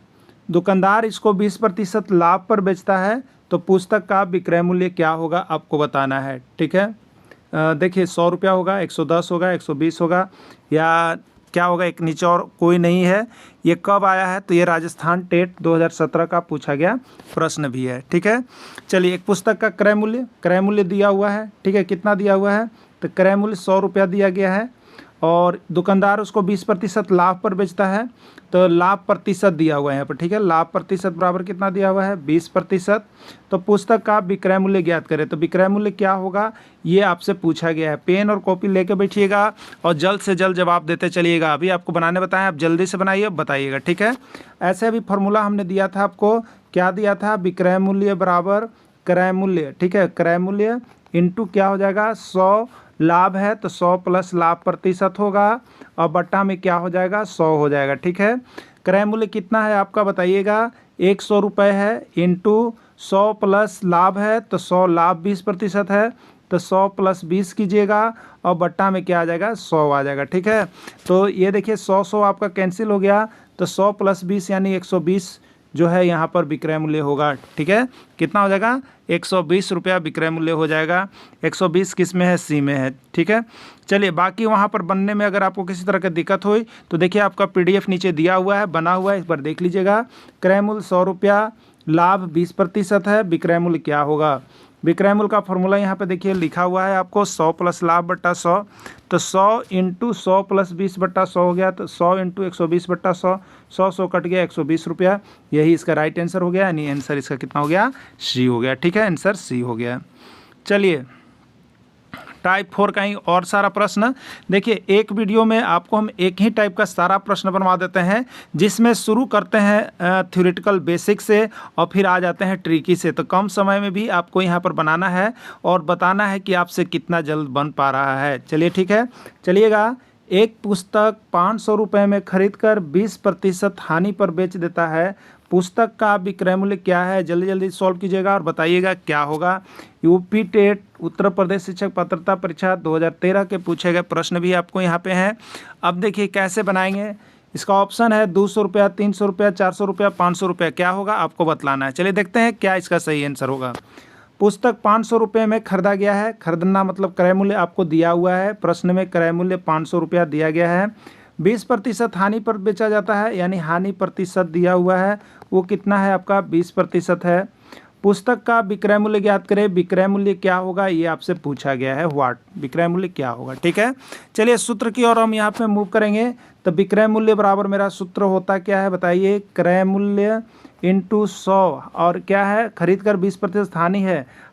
दुकानदार इसको 20% लाभ पर बेचता है, तो पुस्तक का विक्रय मूल्य क्या होगा आपको बताना है। ठीक है, देखिए 100 रुपया होगा, 110 होगा, 120 होगा, या क्या होगा, एक नीचे और कोई नहीं है। ये कब आया है, तो ये राजस्थान टेट 2017 का पूछा गया प्रश्न भी है। ठीक है, चलिए एक पुस्तक का क्रय मूल्य दिया हुआ है। ठीक है, कितना दिया हुआ है, तो क्रय मूल्य 100 रुपया दिया गया है और दुकानदार उसको 20% लाभ पर बेचता है, तो लाभ प्रतिशत दिया हुआ है यहाँ पर। ठीक है, लाभ प्रतिशत बराबर कितना दिया हुआ है, 20%। तो पुस्तक का विक्रय मूल्य ज्ञात करें, तो विक्रय मूल्य क्या होगा ये आपसे पूछा गया है। पेन और कॉपी लेके बैठिएगा और जल्द से जल्द जवाब देते चलिएगा। अभी आपको बनाने बताएं, आप जल्दी से बनाइए, बताइएगा। ठीक है, ऐसे अभी फार्मूला हमने दिया था आपको, क्या दिया था, विक्रय मूल्य बराबर क्रय मूल्य। ठीक है, क्रय मूल्य इंटू क्या हो जाएगा, 100 लाभ है तो 100 प्लस लाभ प्रतिशत होगा और बट्टा में क्या हो जाएगा, 100 हो जाएगा। ठीक है, क्रय मूल्य कितना है आपका बताइएगा, 100 रुपये है, इंटू 100 प्लस लाभ है तो 100 लाभ 20% है, तो 100 प्लस 20 कीजिएगा और बट्टा में क्या आ जाएगा, 100 आ जाएगा। ठीक है, तो ये देखिए 100 आपका कैंसिल हो गया, तो 100 प्लस 20 यानी 120 जो है यहाँ पर विक्रय मूल्य होगा। ठीक है, कितना हो जाएगा, 120 रुपया विक्रय मूल्य हो जाएगा। 120 किस में है, सी में है। ठीक है, चलिए बाकी वहाँ पर बनने में अगर आपको किसी तरह की दिक्कत हुई तो देखिए आपका पीडीएफ नीचे दिया हुआ है, बना हुआ है, इस पर देख लीजिएगा। क्रय मूल्य 100 रुपया, लाभ 20% है, विक्रय मूल्य क्या होगा। विक्रय मूल्य का फॉर्मूला यहाँ पे देखिए लिखा हुआ है आपको, 100 प्लस लाभ बट्टा 100, तो 100 इंटू 100 प्लस 20 बट्टा 100 हो गया, तो 100 इंटू 120 बट्टा 100, 100 कट गया, 120 रुपया। यही इसका राइट आंसर हो गया, यानी आंसर इसका कितना हो गया, सी हो गया। ठीक है, आंसर सी हो गया। चलिए टाइप 4 का ही और सारा प्रश्न देखिए, एक वीडियो में आपको हम एक ही टाइप का सारा प्रश्न बनवा देते हैं, जिसमें शुरू करते हैं थ्योरेटिकल बेसिक से और फिर आ जाते हैं ट्रिकी से। तो कम समय में भी आपको यहाँ पर बनाना है और बताना है कि आपसे कितना जल्द बन पा रहा है। चलिए ठीक है, चलिएगा। एक पुस्तक 500 रुपये में खरीद कर 20% हानि पर बेच देता है, पुस्तक का विक्रय मूल्य क्या है, जल्दी जल्दी सॉल्व कीजिएगा और बताइएगा क्या होगा। यूपी टेट उत्तर प्रदेश शिक्षक पात्रता परीक्षा 2013 के पूछे गए प्रश्न भी आपको यहाँ पे हैं। अब देखिए कैसे बनाएंगे, इसका ऑप्शन है 200 रुपया, 300 रुपया, 400 रुपया, 500 रुपया, क्या होगा आपको बतलाना है। चलिए देखते हैं क्या इसका सही आंसर होगा। पुस्तक 500 रुपये में खरीदा गया है, खरीदना मतलब क्रय मूल्य आपको दिया हुआ है, प्रश्न में क्रय मूल्य 500 रुपया दिया गया है। 20% हानि पर बेचा जाता है, यानी हानि प्रतिशत दिया हुआ है, वो कितना है आपका 20% है। पुस्तक का विक्रय मूल्य ज्ञात करें। विक्रय मूल्य क्या होगा ये आपसे पूछा गया है, व्हाट विक्रय मूल्य क्या होगा। ठीक है, चलिए सूत्र की ओर हम यहाँ पे मूव करेंगे। तो विक्रय मूल्य बराबर मेरा सूत्र होता क्या है बताइए, क्रय मूल्य इंटू 100 और क्या है, खरीद कर 20%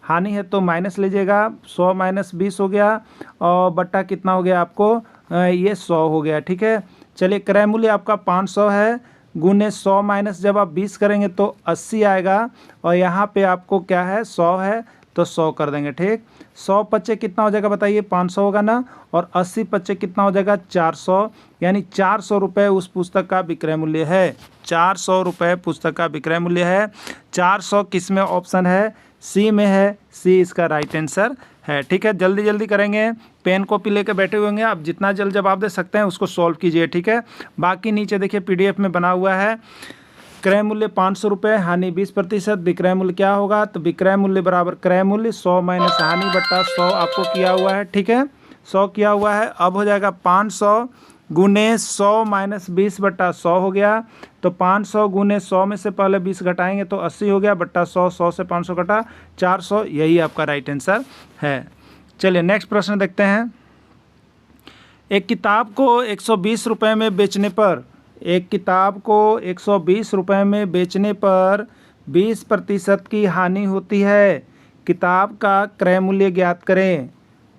हानि है तो माइनस लीजिएगा, 100 माइनस 20 हो गया और बट्टा कितना हो गया आपको, ये 100 हो गया। ठीक है, चलिए क्रय मूल्य आपका 500 है, गुने 100 माइनस जब आप 20 करेंगे तो 80 आएगा और यहाँ पे आपको क्या है 100 है तो 100 कर देंगे। ठीक, 100 पच्चे कितना हो जाएगा बताइए, 500 होगा ना, और 80 पच्चे कितना हो जाएगा 400, यानी 400 रुपये उस पुस्तक का विक्रय मूल्य है। 400 रुपये पुस्तक का विक्रय मूल्य है। 400 किस में ऑप्शन है, सी में है, सी इसका राइट आंसर है। ठीक है, जल्दी जल्दी करेंगे, पेन कॉपी लेकर बैठे हुए होंगे, आप जितना जल्द जवाब दे सकते हैं उसको सॉल्व कीजिए। ठीक है, बाकी नीचे देखिए पीडीएफ में बना हुआ है। क्रय मूल्य 500 रुपये, हानि 20%, विक्रय मूल्य क्या होगा, तो विक्रय मूल्य बराबर क्रय मूल्य 100 माइनस हानि बट्टा 100 आपको किया हुआ है। ठीक है, 100 किया हुआ है। अब हो जाएगा 500 गुने 100 माइनस 20 बट्टा 100 हो गया, तो 500 गुने 100 में से पहले 20 घटाएंगे तो 80 हो गया, बट्टा 100, 100 से 500 घटा 400, यही आपका राइट आंसर है। चलिए नेक्स्ट प्रश्न देखते हैं। एक किताब को 120 रुपये में बेचने पर, एक किताब को 120 रुपये में बेचने पर 20% की हानि होती है। किताब का क्रय मूल्य ज्ञात करें।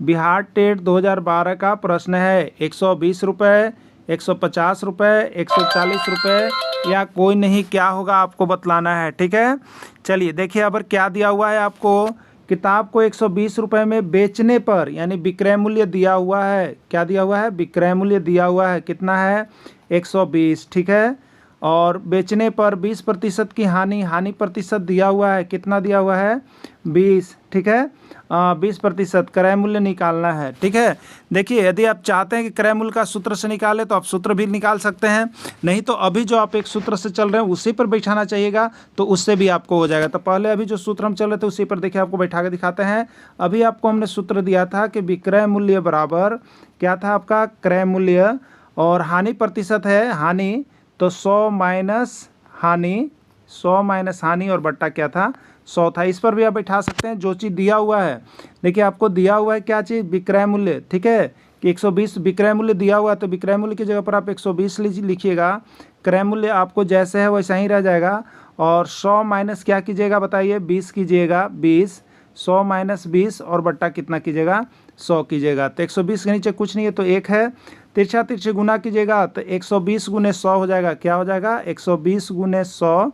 बिहार टेट 2012 का प्रश्न है। 120 रुपये, 150 रुपये, 140 रुपये या कोई नहीं, क्या होगा आपको बतलाना है। ठीक है, चलिए देखिए अब क्या दिया हुआ है आपको, किताब को 120 रुपये में बेचने पर, यानी विक्रय मूल्य दिया हुआ है। क्या दिया हुआ है, विक्रय मूल्य दिया हुआ है, कितना है 120। ठीक है, और बेचने पर 20% की हानि प्रतिशत दिया हुआ है, कितना दिया हुआ है 20। ठीक है, 20% क्रय मूल्य निकालना है। ठीक है, देखिए यदि आप चाहते हैं कि क्रय मूल्य का सूत्र से निकालें तो आप सूत्र भी निकाल सकते हैं, नहीं तो अभी जो आप एक सूत्र से चल रहे हैं उसी पर बैठाना चाहिएगा तो उससे भी आपको हो जाएगा। तो पहले अभी जो सूत्र हम चल रहे थे उसी पर देखिए आपको बैठा के दिखाते हैं। अभी आपको हमने सूत्र दिया था कि विक्रय मूल्य बराबर क्या था आपका, क्रय मूल्य और हानि प्रतिशत है, हानि तो 100 माइनस हानि, 100 माइनस हानि और बट्टा क्या था 100 था। इस पर भी आप बैठा सकते हैं जो चीज़ दिया हुआ है। देखिए आपको दिया हुआ है क्या चीज़, विक्रय मूल्य। ठीक है, कि 120 विक्रय मूल्य दिया हुआ है तो विक्रय मूल्य की जगह पर आप 120 लिखिएगा, क्रय मूल्य आपको जैसे है वैसा ही रह जाएगा, और 100 माइनस क्या कीजिएगा बताइए 20 कीजिएगा, 20, 100 माइनस 20 और बट्टा कितना कीजिएगा 100 कीजिएगा। तो 120 के नीचे कुछ नहीं है तो 1 है, तिरछा तिरछे गुना कीजिएगा तो 120 गुने 100 हो जाएगा, क्या हो जाएगा 120 गुने 100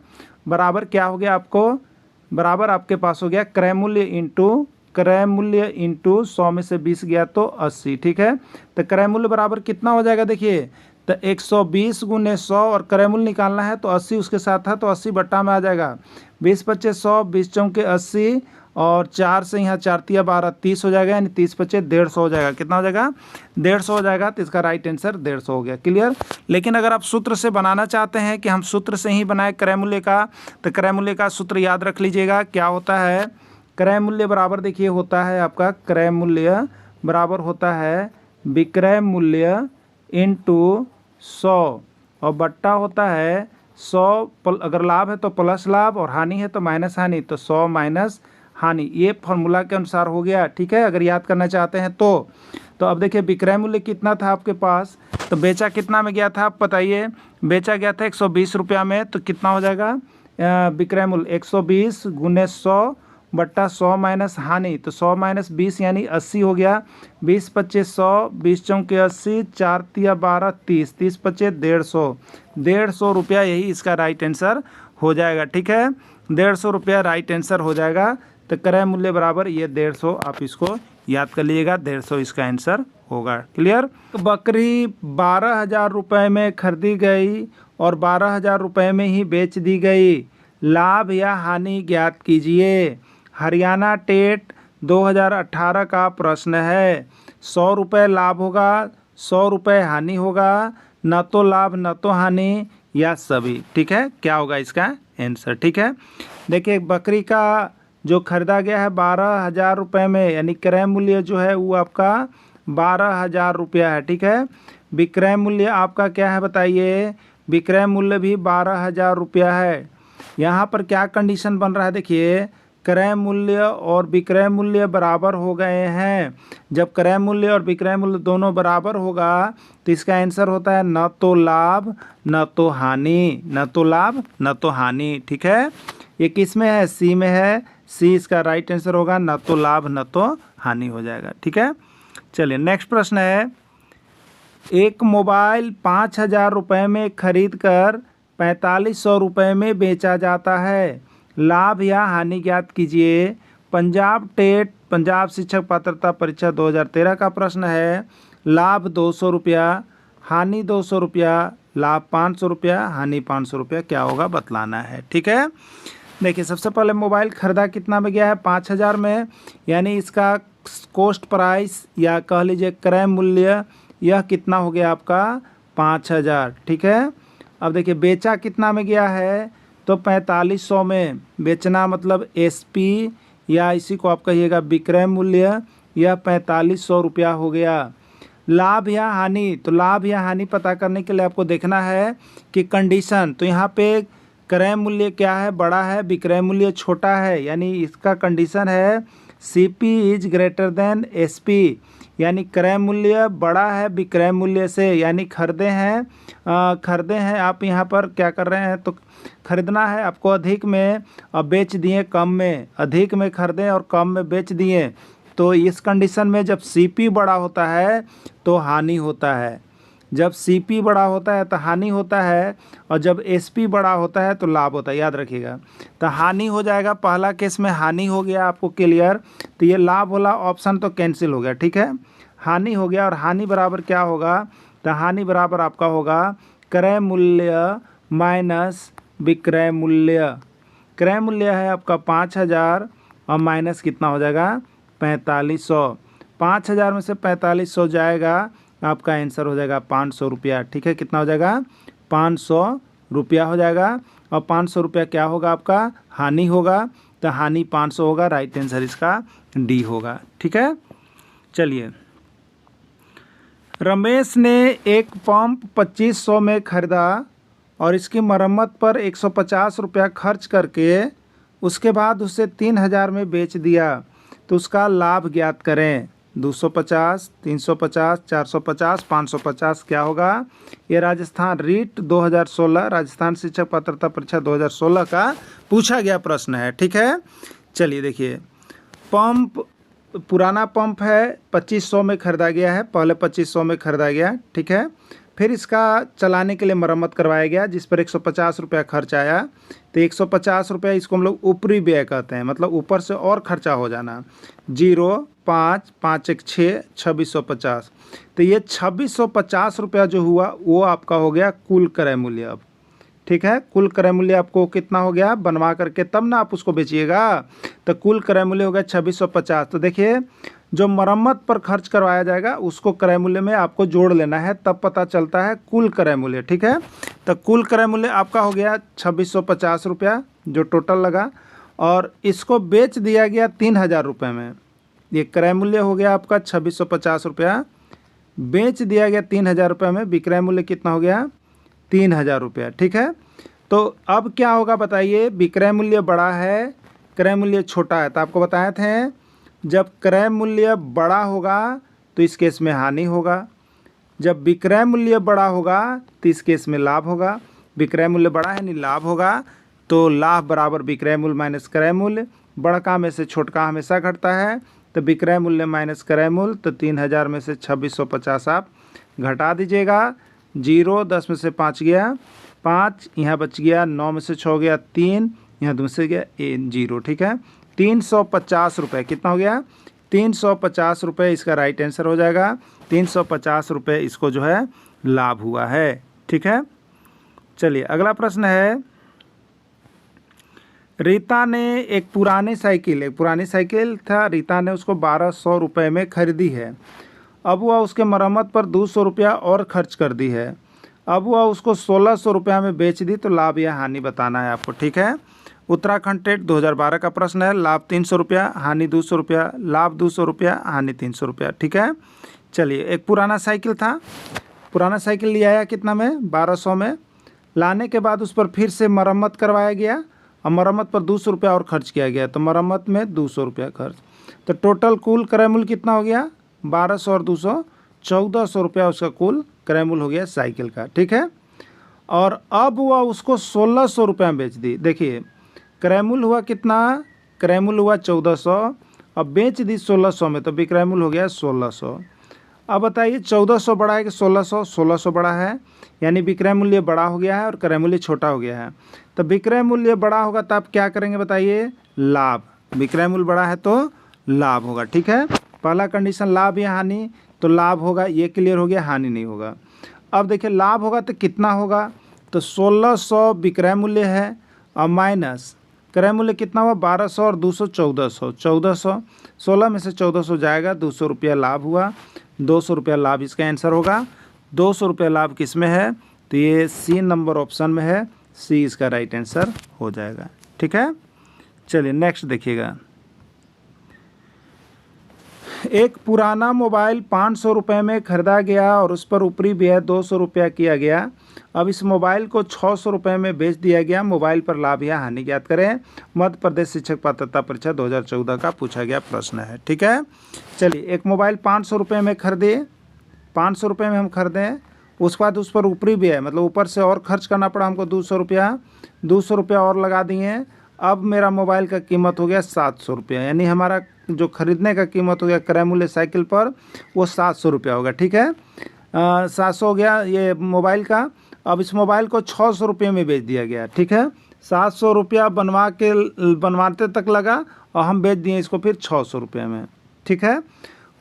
बराबर क्या हो गया आपको, बराबर आपके पास हो गया क्रय मूल्य इंटू 100 में से 20 गया तो 80। ठीक है, तो क्रय मूल्य बराबर कितना हो जाएगा देखिए, तो 120 गुने 100 और क्रय मूल्य निकालना है तो 80 उसके साथ है तो 80 बट्टा में आ जाएगा, 20 पच्चे 100, 20 चौके 80 और 4 से यहाँ 4 तिया 12, 30 हो जाएगा, यानी 30 पच्चे 150 हो जाएगा। कितना हो जाएगा 150 हो जाएगा, तो इसका राइट आंसर 150 हो गया। क्लियर। लेकिन अगर आप सूत्र से बनाना चाहते हैं कि हम सूत्र से ही बनाए क्रय मूल्य का, तो क्रय मूल्य का सूत्र याद रख लीजिएगा, क्या होता है, क्रय मूल्य बराबर देखिए होता है आपका, क्रय मूल्य बराबर होता है विक्रय मूल्य इंटू 100 और बट्टा होता है 100, अगर लाभ है तो प्लस लाभ और हानि है तो माइनस हानि, तो 100 माइनस हानि, ये फॉर्मूला के अनुसार हो गया। ठीक है, अगर याद करना चाहते हैं तो अब देखिए विक्रय मूल्य कितना था आपके पास, तो बेचा कितना में गया था आप बताइए, बेचा गया था 120 रुपया में, तो कितना हो जाएगा विक्रय मूल्य 120 गुने 100 बट्टा 100 माइनस हानि, तो 100 माइनस 20 यानी 80 हो गया, 20 पच्चे 100, 20 चौके 80, 4 तिया 12, 30, 30 पच्चे 150 रुपया, यही इसका राइट आंसर हो जाएगा। ठीक है, 150 रुपया राइट आंसर हो जाएगा। तो क्रय मूल्य बराबर ये 150, आप इसको याद कर लीजिएगा, 150 इसका आंसर होगा। क्लियर। तो बकरी 12,000 रुपये में खरीदी गई और 12,000 रुपये में ही बेच दी गई, लाभ या हानि ज्ञात कीजिए। हरियाणा टेट 2018 का प्रश्न है। 100 रुपये लाभ होगा, 100 रुपये हानि होगा, न तो लाभ न तो हानि या सभी। ठीक है, क्या होगा इसका आंसर। ठीक है, देखिए बकरी का जो खरीदा गया है 12,000 रुपये में, यानी क्रय मूल्य जो है वो आपका 12,000 रुपया है। ठीक है, विक्रय मूल्य आपका क्या है बताइए, विक्रय मूल्य भी 12,000 रुपया है। यहाँ पर क्या कंडीशन बन रहा है देखिए, क्रय मूल्य और विक्रय मूल्य बराबर हो गए हैं। जब क्रय मूल्य और विक्रय मूल्य दोनों बराबर होगा तो इसका आंसर होता है न तो लाभ न तो हानि, न तो लाभ न तो हानि। ठीक है, ये किस में है? सी में है। सी इसका राइट आंसर होगा, न तो लाभ न तो हानि हो जाएगा। ठीक है, चलिए नेक्स्ट प्रश्न है, एक मोबाइल 5,000 रुपये में खरीद कर 4,500 रुपये में बेचा जाता है, लाभ या हानि ज्ञात कीजिए। पंजाब टेट पंजाब शिक्षक पात्रता परीक्षा 2013 का प्रश्न है। लाभ 200 रुपया, हानि 200 रुपया, लाभ 500 रुपया, हानि 500 रुपया, क्या होगा बतलाना है। ठीक है, देखिए सबसे पहले मोबाइल खरीदा कितना में गया है? 5,000 में, यानी इसका कॉस्ट प्राइस या कह लीजिए क्रय मूल्य यह कितना हो गया आपका? 5,000। ठीक है, अब देखिए बेचा कितना में गया है? तो 4,500 में। बेचना मतलब एसपी या इसी को आप कहिएगा विक्रय मूल्य, यह 4,500 रुपया हो गया। लाभ या हानि, तो लाभ या हानि पता करने के लिए आपको देखना है कि कंडीशन, तो यहाँ पे क्रय मूल्य क्या है? बड़ा है, विक्रय मूल्य छोटा है, यानी इसका कंडीशन है CP is greater than SP, यानी क्रय मूल्य बड़ा है विक्रय मूल्य से, यानी खरीदे हैं आप यहाँ पर क्या कर रहे हैं? तो खरीदना है आपको अधिक में और बेच दिए कम में, अधिक में खरीदे और कम में बेच दिए। तो इस कंडीशन में जब सीपी बड़ा होता है तो हानि होता है, जब सीपी बड़ा होता है तो हानि होता है, और जब एसपी बड़ा होता है तो लाभ होता है, याद रखिएगा। तो हानि हो जाएगा, पहला केस में हानि हो गया आपको क्लियर, तो ये लाभ वाला ऑप्शन तो कैंसिल हो गया। ठीक है, हानि हो गया, और हानि बराबर क्या होगा? तो हानि बराबर आपका होगा क्रय मूल्य माइनस विक्रय मूल्य। क्रय मूल्य है आपका 5,000 और माइनस कितना हो जाएगा? 4,500। 5,000 में से 4,500 जाएगा, आपका आंसर हो जाएगा 500 रुपया। ठीक है, कितना हो जाएगा? 500 रुपया हो जाएगा, और 500 रुपया क्या होगा आपका? हानि होगा, तो हानि 500 होगा, राइट आंसर इसका डी होगा। ठीक है, चलिए रमेश ने एक पंप 2,500 में खरीदा और इसकी मरम्मत पर 150 रुपया खर्च करके उसके बाद उसे 3,000 में बेच दिया, तो उसका लाभ ज्ञात करें। 250, 350, 450, 550 क्या होगा? ये राजस्थान रीट 2016 राजस्थान शिक्षक पात्रता परीक्षा 2016 का पूछा गया प्रश्न है। ठीक है, चलिए देखिए, पंप पुराना पंप है, 2,500 में खरीदा गया है, पहले 2,500 में खरीदा गया। ठीक है, फिर इसका चलाने के लिए मरम्मत करवाया गया जिस पर 150 रुपया खर्च आया, तो 150 रुपया इसको हम लोग ऊपरी व्यय कहते हैं, मतलब ऊपर से और खर्चा हो जाना। 0, 5, 5 1 6, 2,650। तो ये 2,650 रुपया जो हुआ वो आपका हो गया कुल क्रय मूल्य। अब ठीक है, कुल क्रय मूल्य आपको कितना हो गया? बनवा करके तब ना आप उसको बेचिएगा, तो कुल क्रय मूल्य हो गया 2,650। तो देखिए जो मरम्मत पर खर्च करवाया जाएगा उसको क्रय मूल्य में आपको जोड़ लेना है, तब पता चलता है कुल क्रय मूल्य। ठीक है, तो कुल क्रय मूल्य आपका हो गया 2,650 रुपया जो टोटल लगा, और इसको बेच दिया गया 3,000 रुपये में। ये क्रय मूल्य हो गया आपका 2,650 रुपया, बेच दिया गया 3,000 रुपये में, विक्रय मूल्य कितना हो गया? 3,000 रुपया। ठीक है, तो अब क्या होगा बताइए? विक्रय मूल्य बड़ा है, क्रय मूल्य छोटा है, तो आपको बताए थे जब क्रय मूल्य बड़ा होगा तो इस केस में हानि होगा, जब विक्रय मूल्य बड़ा होगा तो इस केस में लाभ होगा। विक्रय मूल्य बड़ा है नहीं लाभ होगा, तो लाभ बराबर विक्रय मूल्य माइनस क्रय मूल्य। बड़का में से छोटका हमेशा घटता है, तो विक्रय मूल्य माइनस क्रय मूल्य, तो 3,000 में से 2,650 आप घटा दीजिएगा। 0, 10 में से 5 गया 5, यहाँ बच गया 9 में से 6 गया 3, यहाँ 2 से गया 0। ठीक है, 350 रुपये कितना हो गया? 350 रुपये इसका राइट आंसर हो जाएगा। 350 रुपये इसको जो है लाभ हुआ है। ठीक है, चलिए अगला प्रश्न है, रीता ने एक पुरानी साइकिल था, रीता ने उसको 1,200 रुपये में खरीदी है। अब वह उसके मरम्मत पर 200 रुपया और खर्च कर दी है, अब वह उसको 1,600 रुपया में बेच दी, तो लाभ या हानि बताना है आपको। ठीक है, उत्तराखंड टेट 2012 का प्रश्न है। लाभ 300 रुपया, हानि 200 रुपया, लाभ 200 रुपया, हानि 300 रुपया। ठीक है, चलिए एक पुराना साइकिल था, पुराना साइकिल ले आया कितना में? 1,200 में। लाने के बाद उस पर फिर से मरम्मत करवाया गया और मरम्मत पर 200 रुपया और खर्च किया गया, तो मरम्मत में 200 रुपया खर्च। तो टोटल कुल क्रय मूल्य कितना हो गया? 1200 और 200 1400 रुपया उसका कुल क्रय मूल्य हो गया साइकिल का। ठीक है, और अब वह उसको 1600 रुपये में बेच दी। देखिए क्रय मूल्य हुआ कितना? क्रय मूल्य हुआ 1400, अब बेच दी 1600 में, तो विक्रय मूल्य हो गया 1600। अब बताइए 1400 बड़ा है कि 1600? 1600 बड़ा है, यानी विक्रय मूल्य बड़ा हो गया है और क्रय मूल्य छोटा हो गया है। तो विक्रय मूल्य बड़ा होगा तो आप क्या करेंगे बताइए? लाभ। विक्रय मूल्य बड़ा है तो लाभ होगा। ठीक है, पहला कंडीशन लाभ या हानि, तो लाभ होगा, ये क्लियर हो गया, हानि नहीं होगा। अब देखिए लाभ होगा तो कितना होगा? तो 1600 विक्रय मूल्य है और माइनस क्रय मूल्य कितना हुआ? 1200 और 200 1400। 1400 16 में से 1400 जाएगा, 200 रुपया लाभ हुआ, 200 रुपया लाभ इसका आंसर होगा। 200 रुपया लाभ किस में है? तो ये सी नंबर ऑप्शन में है, सी इसका राइट आंसर हो जाएगा। ठीक है, चलिए नेक्स्ट देखिएगा। एक पुराना मोबाइल 500 रुपये में ख़रीदा गया और उस पर ऊपरी व्यय 200 रुपया किया गया। अब इस मोबाइल को 600 रुपये में बेच दिया गया। मोबाइल पर लाभ या हानि ज्ञात करें। मध्य प्रदेश शिक्षक पात्रता परीक्षा 2014 का पूछा गया प्रश्न है। ठीक है, चलिए एक मोबाइल 500 रुपये में खरीदे, 500 रुपये में हम खरीदें, उसके बाद उस पर ऊपरी व्यय मतलब ऊपर से और खर्च करना पड़ा हमको 200 रुपया, 200 रुपया और लगा दिए। अब मेरा मोबाइल का कीमत हो गया 700 रुपया, यानी हमारा जो खरीदने का कीमत हो गया क्रय मूल्य साइकिल पर वो 700 रुपया होगा। ठीक है, 700 हो गया ये मोबाइल का। अब इस मोबाइल को 600 रुपये में बेच दिया गया। ठीक है, 700 रुपया बनवाते तक लगा और हम बेच दिए इसको फिर 600 रुपये में। ठीक है,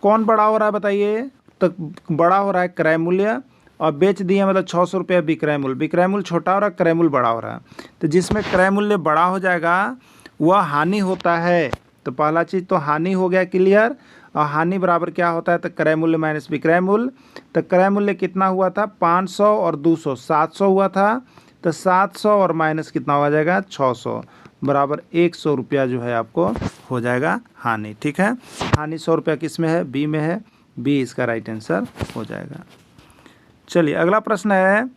कौन बड़ा हो रहा है बताइए? तो बड़ा हो रहा है क्रय मूल्य, और बेच दिए मतलब 600 रुपये विक्रय मूल्य। विक्रय मूल्य छोटा हो रहा है, क्रय मूल्य बड़ा हो रहा है। तो जिसमें क्रय मूल्य बड़ा हो जाएगा वह हानि होता है। तो पहला चीज़ तो हानि हो गया क्लियर, और हानि बराबर क्या होता है? तो क्रय मूल्य माइनस विक्रय मूल्य। तो क्रय मूल्य कितना हुआ था? 500 और 200 700 हुआ था, तो 700 और माइनस कितना हो जाएगा? 600 बराबर 100 रुपया जो है आपको हो जाएगा हानि। ठीक है, हानि 100 रुपया किस में है? बी में है, बी इसका राइट आंसर हो जाएगा। चलिए अगला प्रश्न है,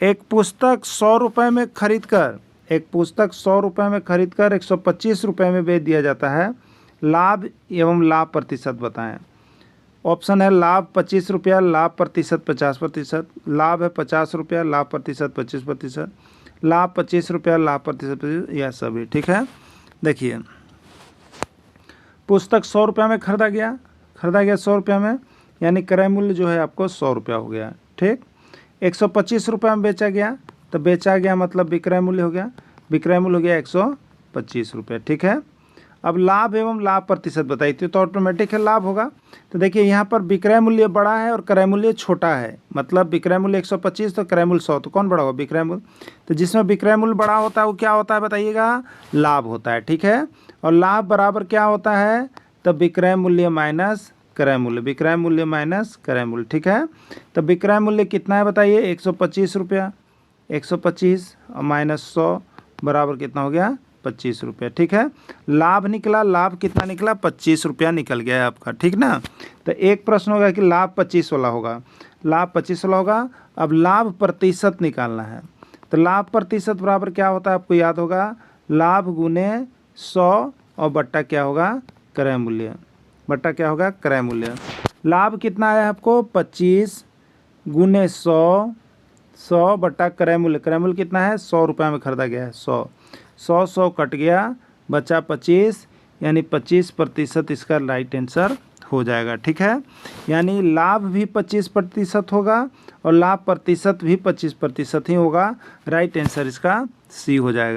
एक पुस्तक 100 रुपये में खरीद कर 125 रुपये में बेच दिया जाता है। लाभ एवं लाभ प्रतिशत बताएं। ऑप्शन है लाभ 25 रुपया, लाभ प्रतिशत 50%, लाभ है 50 रुपया, लाभ प्रतिशत 25%, लाभ 25 रुपया, लाभ प्रतिशत 25, यह सभी। ठीक है, देखिए पुस्तक 100 रुपये में खरीदा गया 100 रुपये में, यानी क्रय मूल्य जो है आपको 100 रुपया हो गया। ठीक, 125 रुपये में बेचा गया, तो बेचा गया मतलब विक्रय मूल्य हो गया, विक्रय मूल्य हो गया 125 रुपये। ठीक है, अब लाभ एवं लाभ प्रतिशत बताइए, तो ऑटोमेटिक है लाभ होगा। तो देखिए यहाँ पर विक्रय मूल्य बड़ा है और क्रय मूल्य छोटा है, मतलब विक्रय मूल्य 125 तो क्रय मूल्य 100, तो कौन बड़ा होगा? विक्रय मूल्य। तो जिसमें विक्रय मूल्य बड़ा होता है वो क्या होता है बताइएगा? लाभ होता है। ठीक है, और लाभ बराबर क्या होता है? तो विक्रय मूल्य माइनस क्रय मूल्य, विक्रय मूल्य माइनस क्रय मूल्य। ठीक है, तो विक्रय मूल्य कितना है बताइए? 125 रुपया, 125 और माइनस 100 बराबर कितना हो गया? 25 रुपया। ठीक है, लाभ निकला, लाभ कितना निकला? 25 रुपया निकल गया है आपका। ठीक ना, तो एक प्रश्न होगा कि लाभ 25 वाला होगा, लाभ 25 वाला होगा। अब लाभ प्रतिशत निकालना है, तो लाभ प्रतिशत बराबर क्या होता है आपको याद होगा? लाभ गुने 100 और बट्टा क्या होगा? क्रय मूल्य, बट्टा क्या होगा? क्रय मूल्य। लाभ कितना है आपको? 25 गुने 100 बट्टा क्रय मूल्य। क्रय मूल्य कितना है? 100 रुपये में खरीदा गया है, 100 कट गया, बचा 25, यानी 25% इसका राइट आंसर हो जाएगा। ठीक है, यानी लाभ भी 25% होगा और लाभ प्रतिशत भी 25% ही होगा। राइट आंसर इसका सी हो जाएगा।